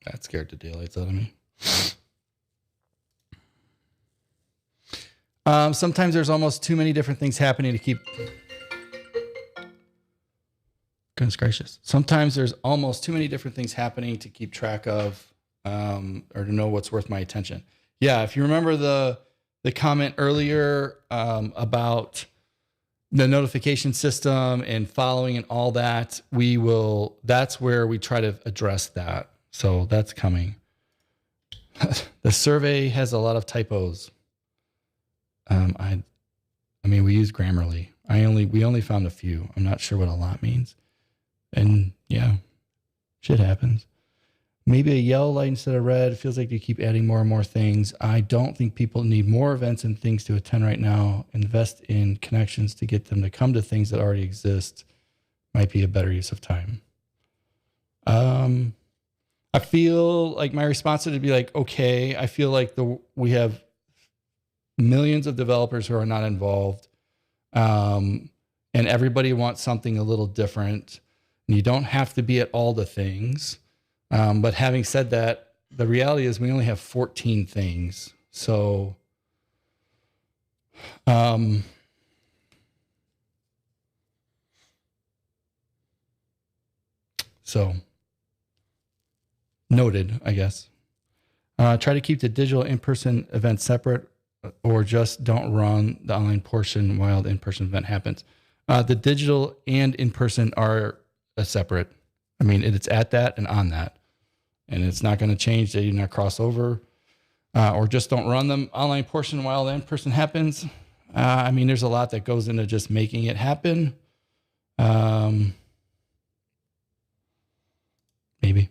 [SPEAKER 1] That scared the daylights out of me. Sometimes there's almost too many different things happening to keep... Goodness gracious. Sometimes there's almost too many different things happening to keep track of, or to know what's worth my attention. Yeah, if you remember the comment earlier about the notification system and following and all that, that's where we try to address that. So that's coming. The survey has a lot of typos. I mean, we use Grammarly. We only found a few. I'm not sure what a lot means. And yeah, shit happens. Maybe a yellow light instead of red. It feels like you keep adding more and more things. I don't think people need more events and things to attend right now. Invest in connections to get them to come to things that already exist. Might be a better use of time. I feel like my response would be like, okay, I feel like we have millions of developers who are not involved. And everybody wants something a little different. And you don't have to be at all the things. But having said that, the reality is we only have 14 things. So, noted, I guess. Try to keep the digital in-person events separate, or just don't run the online portion while the in-person event happens. The digital and in-person are separate. I mean, it's at that and on that. And it's not going to change. They do not cross over, or just don't run them online portion while the in-person happens. I mean, there's a lot that goes into just making it happen. Maybe.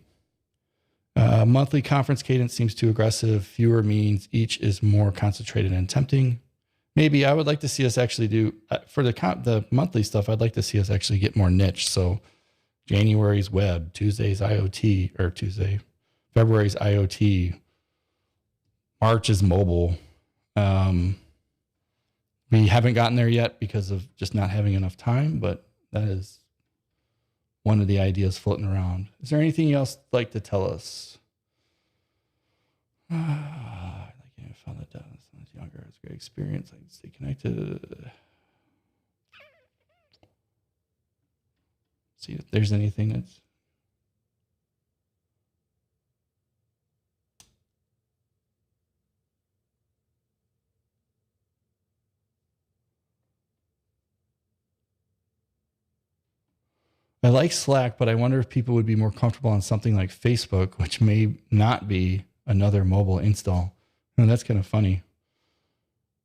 [SPEAKER 1] Monthly conference cadence seems too aggressive. Fewer means each is more concentrated and tempting. Maybe I would like to see us actually do, for the monthly stuff, I'd like to see us actually get more niche. So January's web, February's IoT, March is mobile. We haven't gotten there yet because of just not having enough time, but that is one of the ideas floating around. Is there anything else you'd like to tell us? I found that out. I was younger. It's a great experience. I can stay connected. See if there's anything that's... I like Slack, but I wonder if people would be more comfortable on something like Facebook, which may not be another mobile install. And that's kind of funny.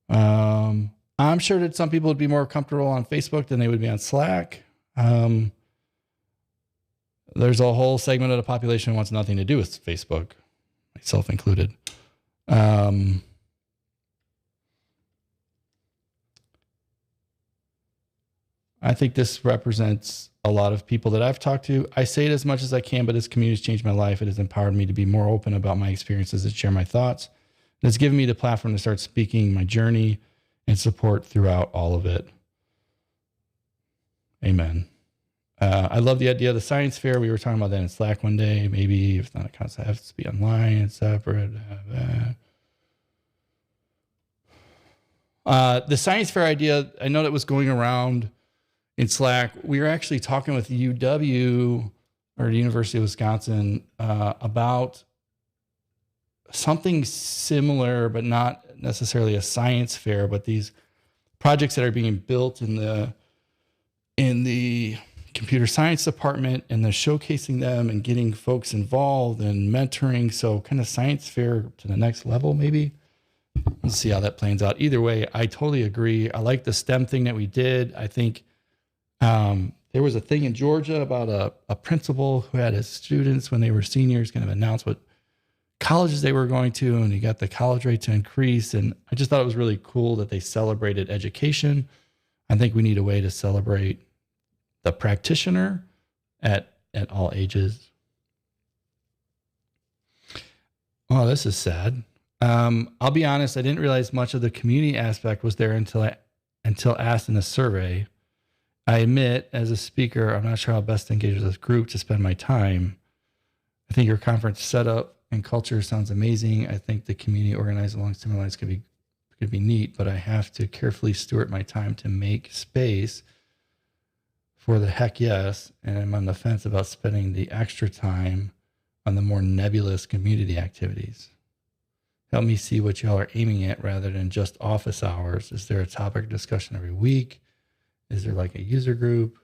[SPEAKER 1] I'm sure that some people would be more comfortable on Facebook than they would be on Slack. There's a whole segment of the population who wants nothing to do with Facebook, myself included. I think this represents a lot of people that I've talked to. I say it as much as I can, but this community has changed my life. It has empowered me to be more open about my experiences and share my thoughts. It's given me the platform to start speaking my journey and support throughout all of it. Amen. I love the idea of the science fair. We were talking about that in Slack one day. Maybe if it's not a concept, it has to be online and separate. The science fair idea, I know that was going around in Slack. We were actually talking with UW or the University of Wisconsin about something similar, but not necessarily a science fair, but these projects that are being built in the computer science department, and they're showcasing them and getting folks involved and mentoring. So kind of science fair to the next level, maybe. We'll see how that plans out. Either way, I totally agree. I like the STEM thing that we did. I think there was a thing in Georgia about a principal who had his students when they were seniors kind of announce what colleges they were going to, and he got the college rate to increase. And I just thought it was really cool that they celebrated education. I think we need a way to celebrate the practitioner at all ages. Oh, this is sad. I'll be honest, I didn't realize much of the community aspect was there until asked in the survey. I admit, as a speaker, I'm not sure how best to engage with this group to spend my time. I think your conference setup and culture sounds amazing. I think the community organized along similar lines could be neat, but I have to carefully steward my time to make space for the heck yes, and I'm on the fence about spending the extra time on the more nebulous community activities. Help me see what y'all are aiming at rather than just office hours. Is there a topic discussion every week? Is there like a user group?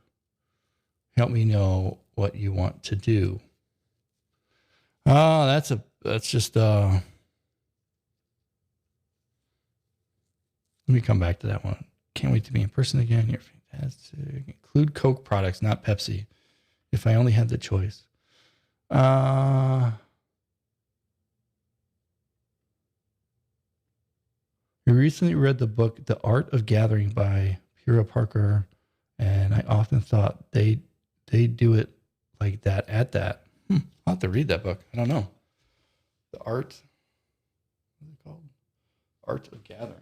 [SPEAKER 1] Help me know what you want to do. Oh, that's just let me come back to that one. Can't wait to be in person again. You're fantastic. Include Coke products, not Pepsi. If I only had the choice. We recently read the book, The Art of Gathering by Pura Parker, and I often thought they do it like that at that. I'll have to read that book. I don't know. The Art, what's it called? Art of Gathering.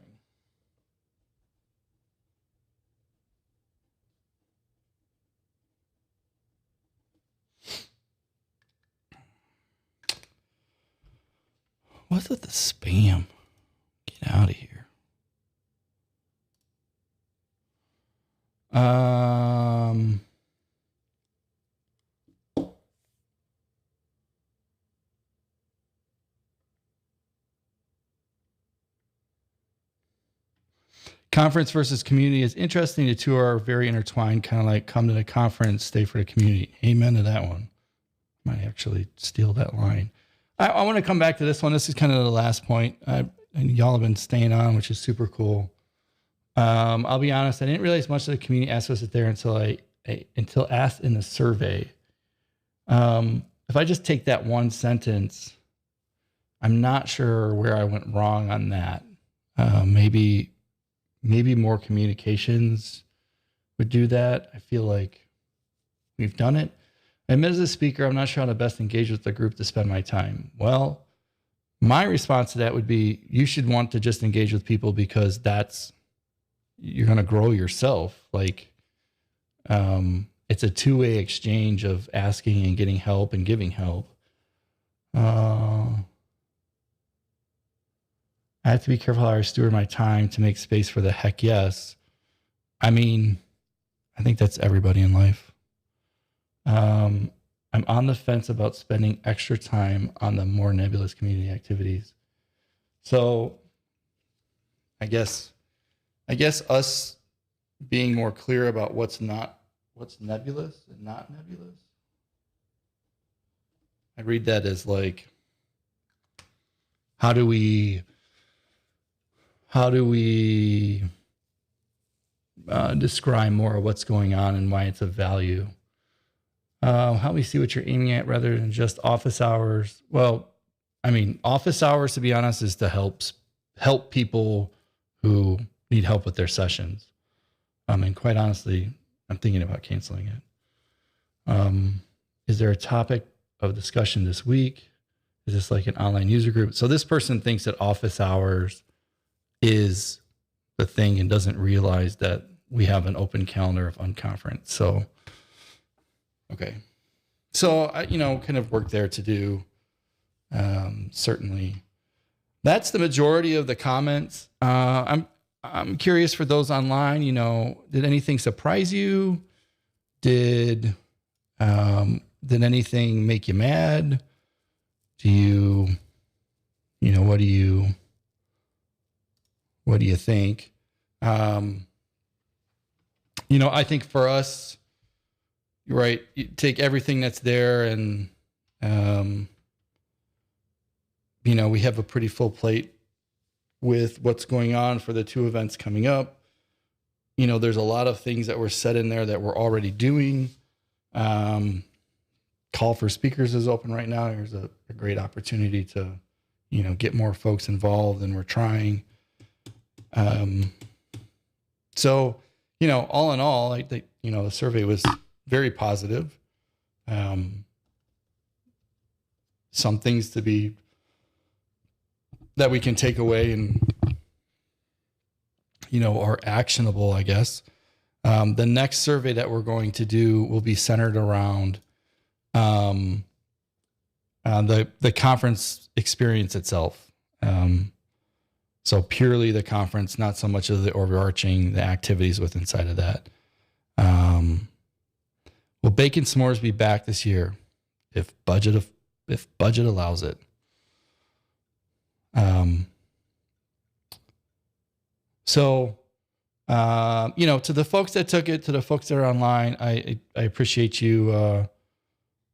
[SPEAKER 1] What's with the spam? Get out of here. Conference versus community is interesting. The two are very intertwined, kind of like come to the conference, stay for the community. Amen to that one. Might actually steal that line. I want to come back to this one. This is kind of the last point. And y'all have been staying on, which is super cool. I'll be honest, I didn't realize much of the community aspects there until asked in the survey. If I just take that one sentence, I'm not sure where I went wrong on that. Maybe more communications would do that. I feel like we've done it. I admit as a speaker, I'm not sure how to best engage with the group to spend my time. Well, my response to that would be, you should want to just engage with people because you're going to grow yourself. Like, it's a two-way exchange of asking and getting help and giving help. I have to be careful how I steward my time to make space for the heck yes. I mean, I think that's everybody in life. I'm on the fence about spending extra time on the more nebulous community activities. So I guess us being more clear about what's not what's nebulous and not nebulous? I read that as like, how do we describe more of what's going on and why it's of value? Help me see what you're aiming at rather than just office hours. Well, I mean, office hours, to be honest, is to help people who need help with their sessions. And quite honestly, I'm thinking about canceling it. Is there a topic of discussion this week? Is this like an online user group? So this person thinks that office hours is the thing and doesn't realize that we have an open calendar of unconference. So, okay. So, kind of work there to do. Certainly. That's the majority of the comments. I'm curious for those online, did anything surprise you? Did anything make you mad? Do you, what do you think? I think for us, you're right. You take everything that's there and, we have a pretty full plate with what's going on for the 2 events coming up. There's a lot of things that were set in there that we're already doing. Call for speakers is open right now. There's a great opportunity to, get more folks involved, and we're trying. So, all in all, I think, the survey was very positive. Some things that we can take away and, are actionable, I guess. The next survey that we're going to do will be centered around the conference experience itself. So purely the conference, not so much of the overarching, the activities with inside of that. Will Bacon S'mores be back this year if budget allows it? To the folks that took it, to the folks that are online, I appreciate you.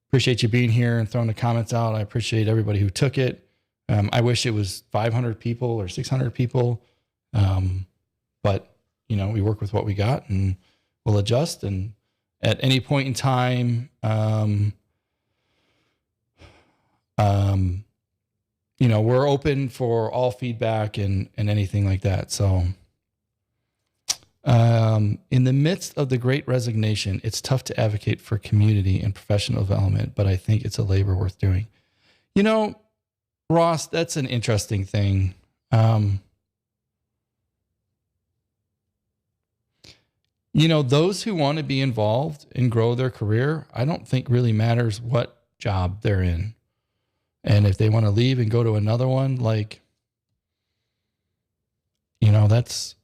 [SPEAKER 1] Appreciate you being here and throwing the comments out. I appreciate everybody who took it. I wish it was 500 people or 600 people. But we work with what we got, and we'll adjust. And at any point in time, we're open for all feedback and anything like that. So, in the midst of the great resignation, it's tough to advocate for community and professional development, but I think it's a labor worth doing. Ross, that's an interesting thing. Those who want to be involved and grow their career, I don't think really matters what job they're in. And if they want to leave and go to another one, that's,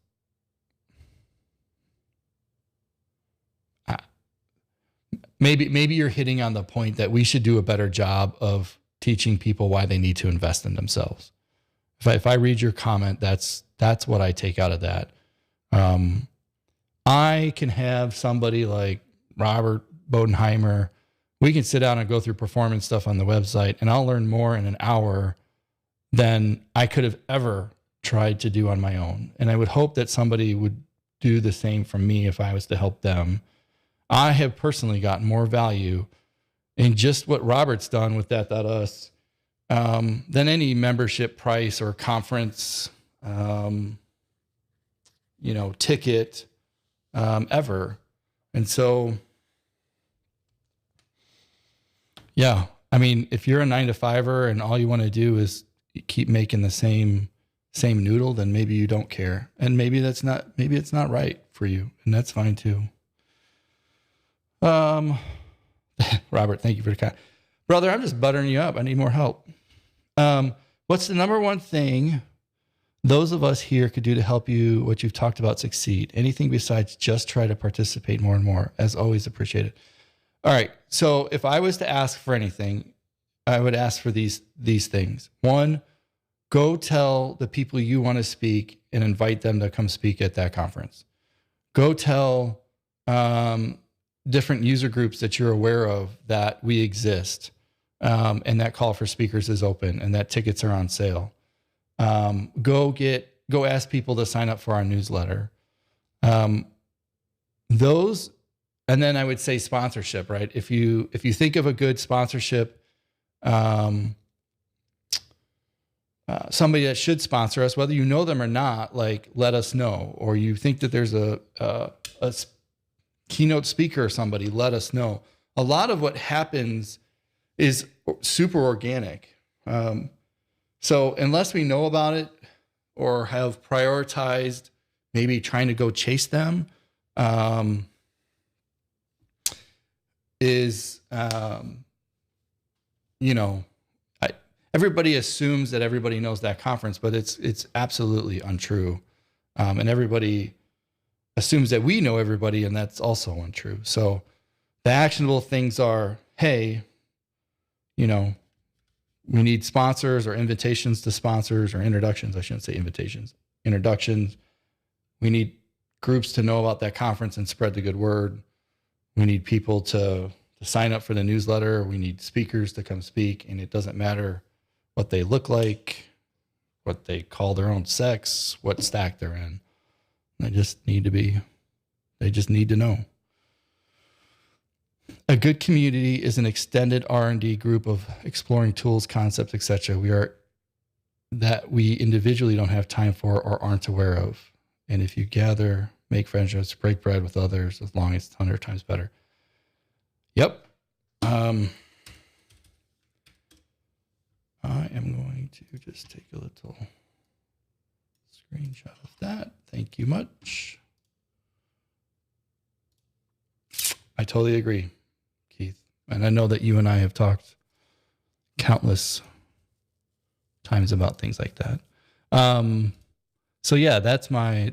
[SPEAKER 1] maybe you're hitting on the point that we should do a better job of teaching people why they need to invest in themselves. If I read your comment, that's what I take out of that. I can have somebody like Robert Bodenheimer. We can sit down and go through performance stuff on the website, and I'll learn more in an hour than I could have ever tried to do on my own. And I would hope that somebody would do the same for me if I was to help them. I have personally gotten more value in just what Robert's done with that.us than any membership price or conference, ticket ever. And so, yeah, I mean, if you're a 9-to-5er and all you want to do is keep making the same noodle, then maybe you don't care. And maybe it's not right for you. And that's fine too. Robert, thank you for the comment. Brother, I'm just buttering you up. I need more help. What's the number one thing those of us here could do to help you, what you've talked about, succeed? Anything besides just try to participate more and more? As always, appreciated. All right. So if I was to ask for anything, I would ask for these things. One, go tell the people you want to speak and invite them to come speak at that conference. Go tell different user groups that you're aware of that we exist, and that call for speakers is open and that tickets are on sale. Go ask people to sign up for our newsletter. Those, and then I would say sponsorship, right? If you think of a good sponsorship, somebody that should sponsor us, whether you know them or not, like let us know. Or you think that there's a keynote speaker or somebody, let us know. A lot of what happens is super organic. So unless we know about it or have prioritized maybe trying to go chase them, everybody assumes that everybody knows that conference, but it's absolutely untrue. And everybody assumes that we know everybody, and that's also untrue. So the actionable things are, hey, we need sponsors or invitations to sponsors, or introductions. I shouldn't say invitations, introductions. We need groups to know about that conference and spread the good word. We need people to sign up for the newsletter. We need speakers to come speak, and it doesn't matter what they look like, what they call their own sex, what stack they're in. They just need to know. A good community is an extended R&D group of exploring tools, concepts, etc. That we individually don't have time for or aren't aware of. And if you gather, make friendships, break bread with others, as long as it's 100 times better. Yep. I am going to just take a little screenshot of that. Thank you much. I totally agree, Keith. And I know that you and I have talked countless times about things like that. So yeah, that's my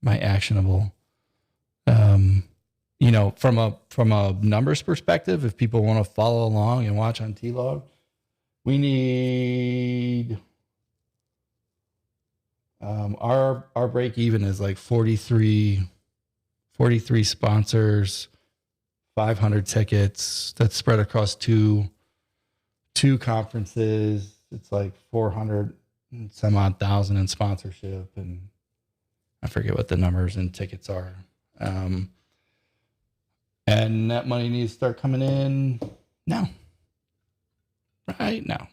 [SPEAKER 1] actionable. From a numbers perspective, if people want to follow along and watch on T-Log, we need our break even is like 43 sponsors, 500 tickets. That's spread across two conferences. It's like 400 and some odd thousand in sponsorship, and I forget what the numbers and tickets are. And that money needs to start coming in now. Right now.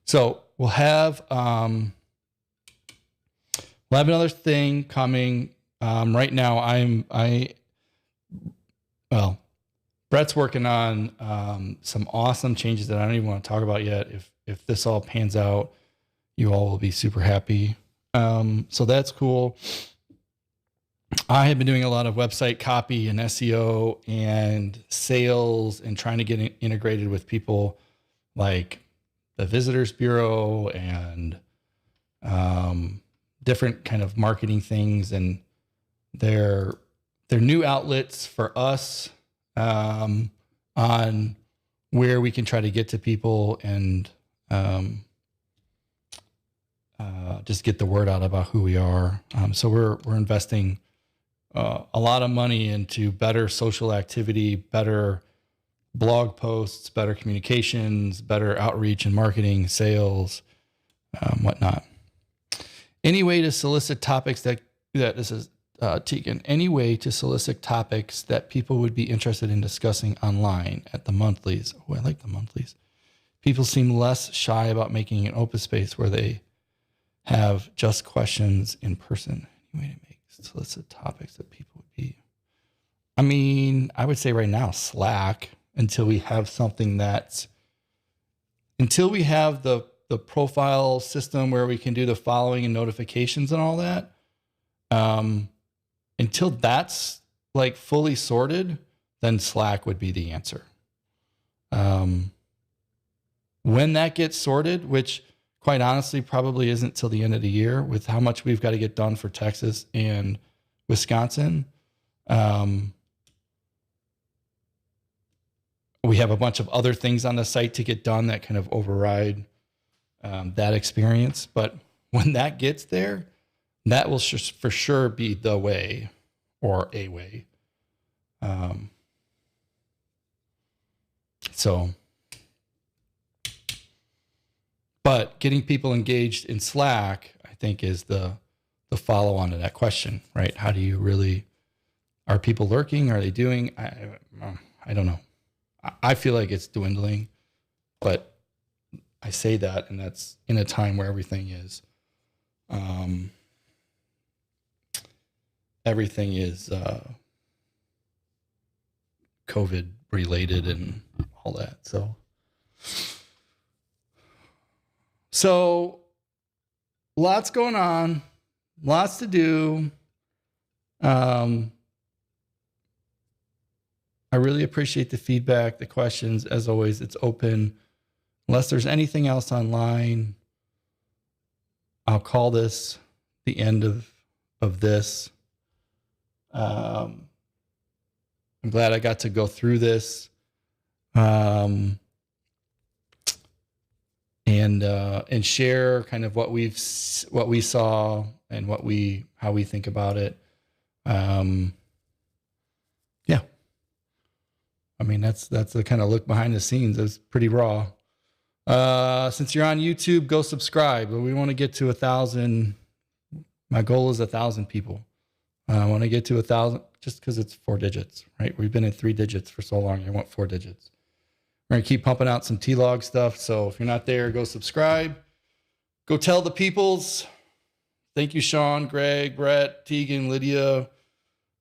[SPEAKER 1] So we'll have another thing coming. Right now Brett's working on some awesome changes that I don't even want to talk about yet. If this all pans out, you all will be super happy. So that's cool. I have been doing a lot of website copy and SEO and sales and trying to get integrated with people like the Visitors Bureau and different kind of marketing things, and they're new outlets for us on where we can try to get to people and just get the word out about who we are. So we're investing a lot of money into better social activity, better blog posts, better communications, better outreach and marketing, sales, whatnot. Any way to solicit topics that this is Tegan, any way to solicit topics that people would be interested in discussing online at the monthlies. Oh, I like the monthlies. People seem less shy about making an open space where they have just questions in person. Any way to make solicit topics that people would be. I mean, I would say right now, Slack, until we have until we have the profile system where we can do the following and notifications and all that. Until that's like fully sorted, then Slack would be the answer. When that gets sorted, which quite honestly probably isn't till the end of the year with how much we've got to get done for Texas and Wisconsin. We have a bunch of other things on the site to get done that kind of override that experience. But when that gets there, That will for sure be the way or a way. So, but getting people engaged in Slack, I think, is the follow on to that question, right? How do you really, are people lurking? Are they doing? I don't know. I feel like it's dwindling, but I say that, and that's in a time where everything is COVID related and all that. So lots going on, lots to do. I really appreciate the feedback, the questions. As always, it's open. Unless there's anything else online, I'll call this the end of this. I'm glad I got to go through this, and share kind of what we saw and how we think about it. Yeah, I mean that's the kind of look behind the scenes. It's pretty raw. Since you're on YouTube, go subscribe. We want to get to 1,000. My goal is 1,000 people. I want to get to 1,000 just because it's 4 digits, right? We've been at 3 digits for so long. I want 4 digits. We're going to keep pumping out some T-Log stuff. So if you're not there, go subscribe. Go tell the peoples. Thank you, Sean, Greg, Brett, Tegan, Lydia,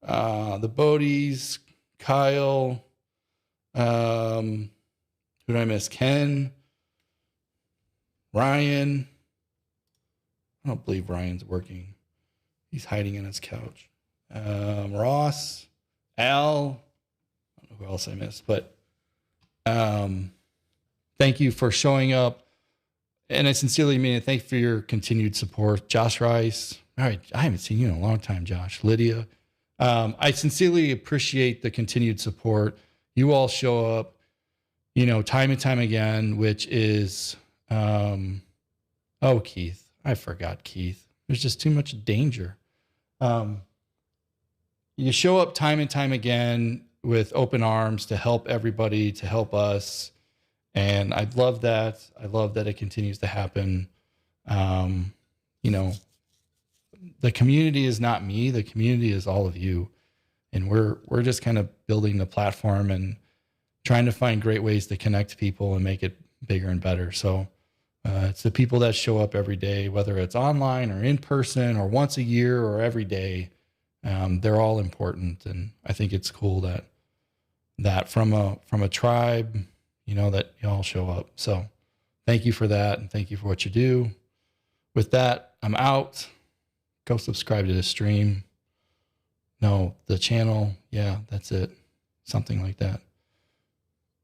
[SPEAKER 1] the Bodies, Kyle. Who did I miss? Ken, Ryan. I don't believe Ryan's working. He's hiding in his couch. Ross, Al. I don't know who else I missed, but thank you for showing up. And I sincerely mean it. Thank you for your continued support. Josh Rice. All right. I haven't seen you in a long time, Josh. Lydia. I sincerely appreciate the continued support. You all show up, time and time again, which is, Keith. I forgot Keith. There's just too much danger. You show up time and time again with open arms to help everybody, to help us. And I love that. I love that it continues to happen. The community is not me. The community is all of you. And we're just kind of building the platform and trying to find great ways to connect people and make it bigger and better. So it's the people that show up every day, whether it's online or in person or once a year or every day. They're all important. And I think it's cool that from a tribe, that y'all show up. So thank you for that. And thank you for what you do. With that, I'm out. Go subscribe to the stream. No, the channel. Yeah, that's it. Something like that.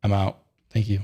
[SPEAKER 1] I'm out. Thank you.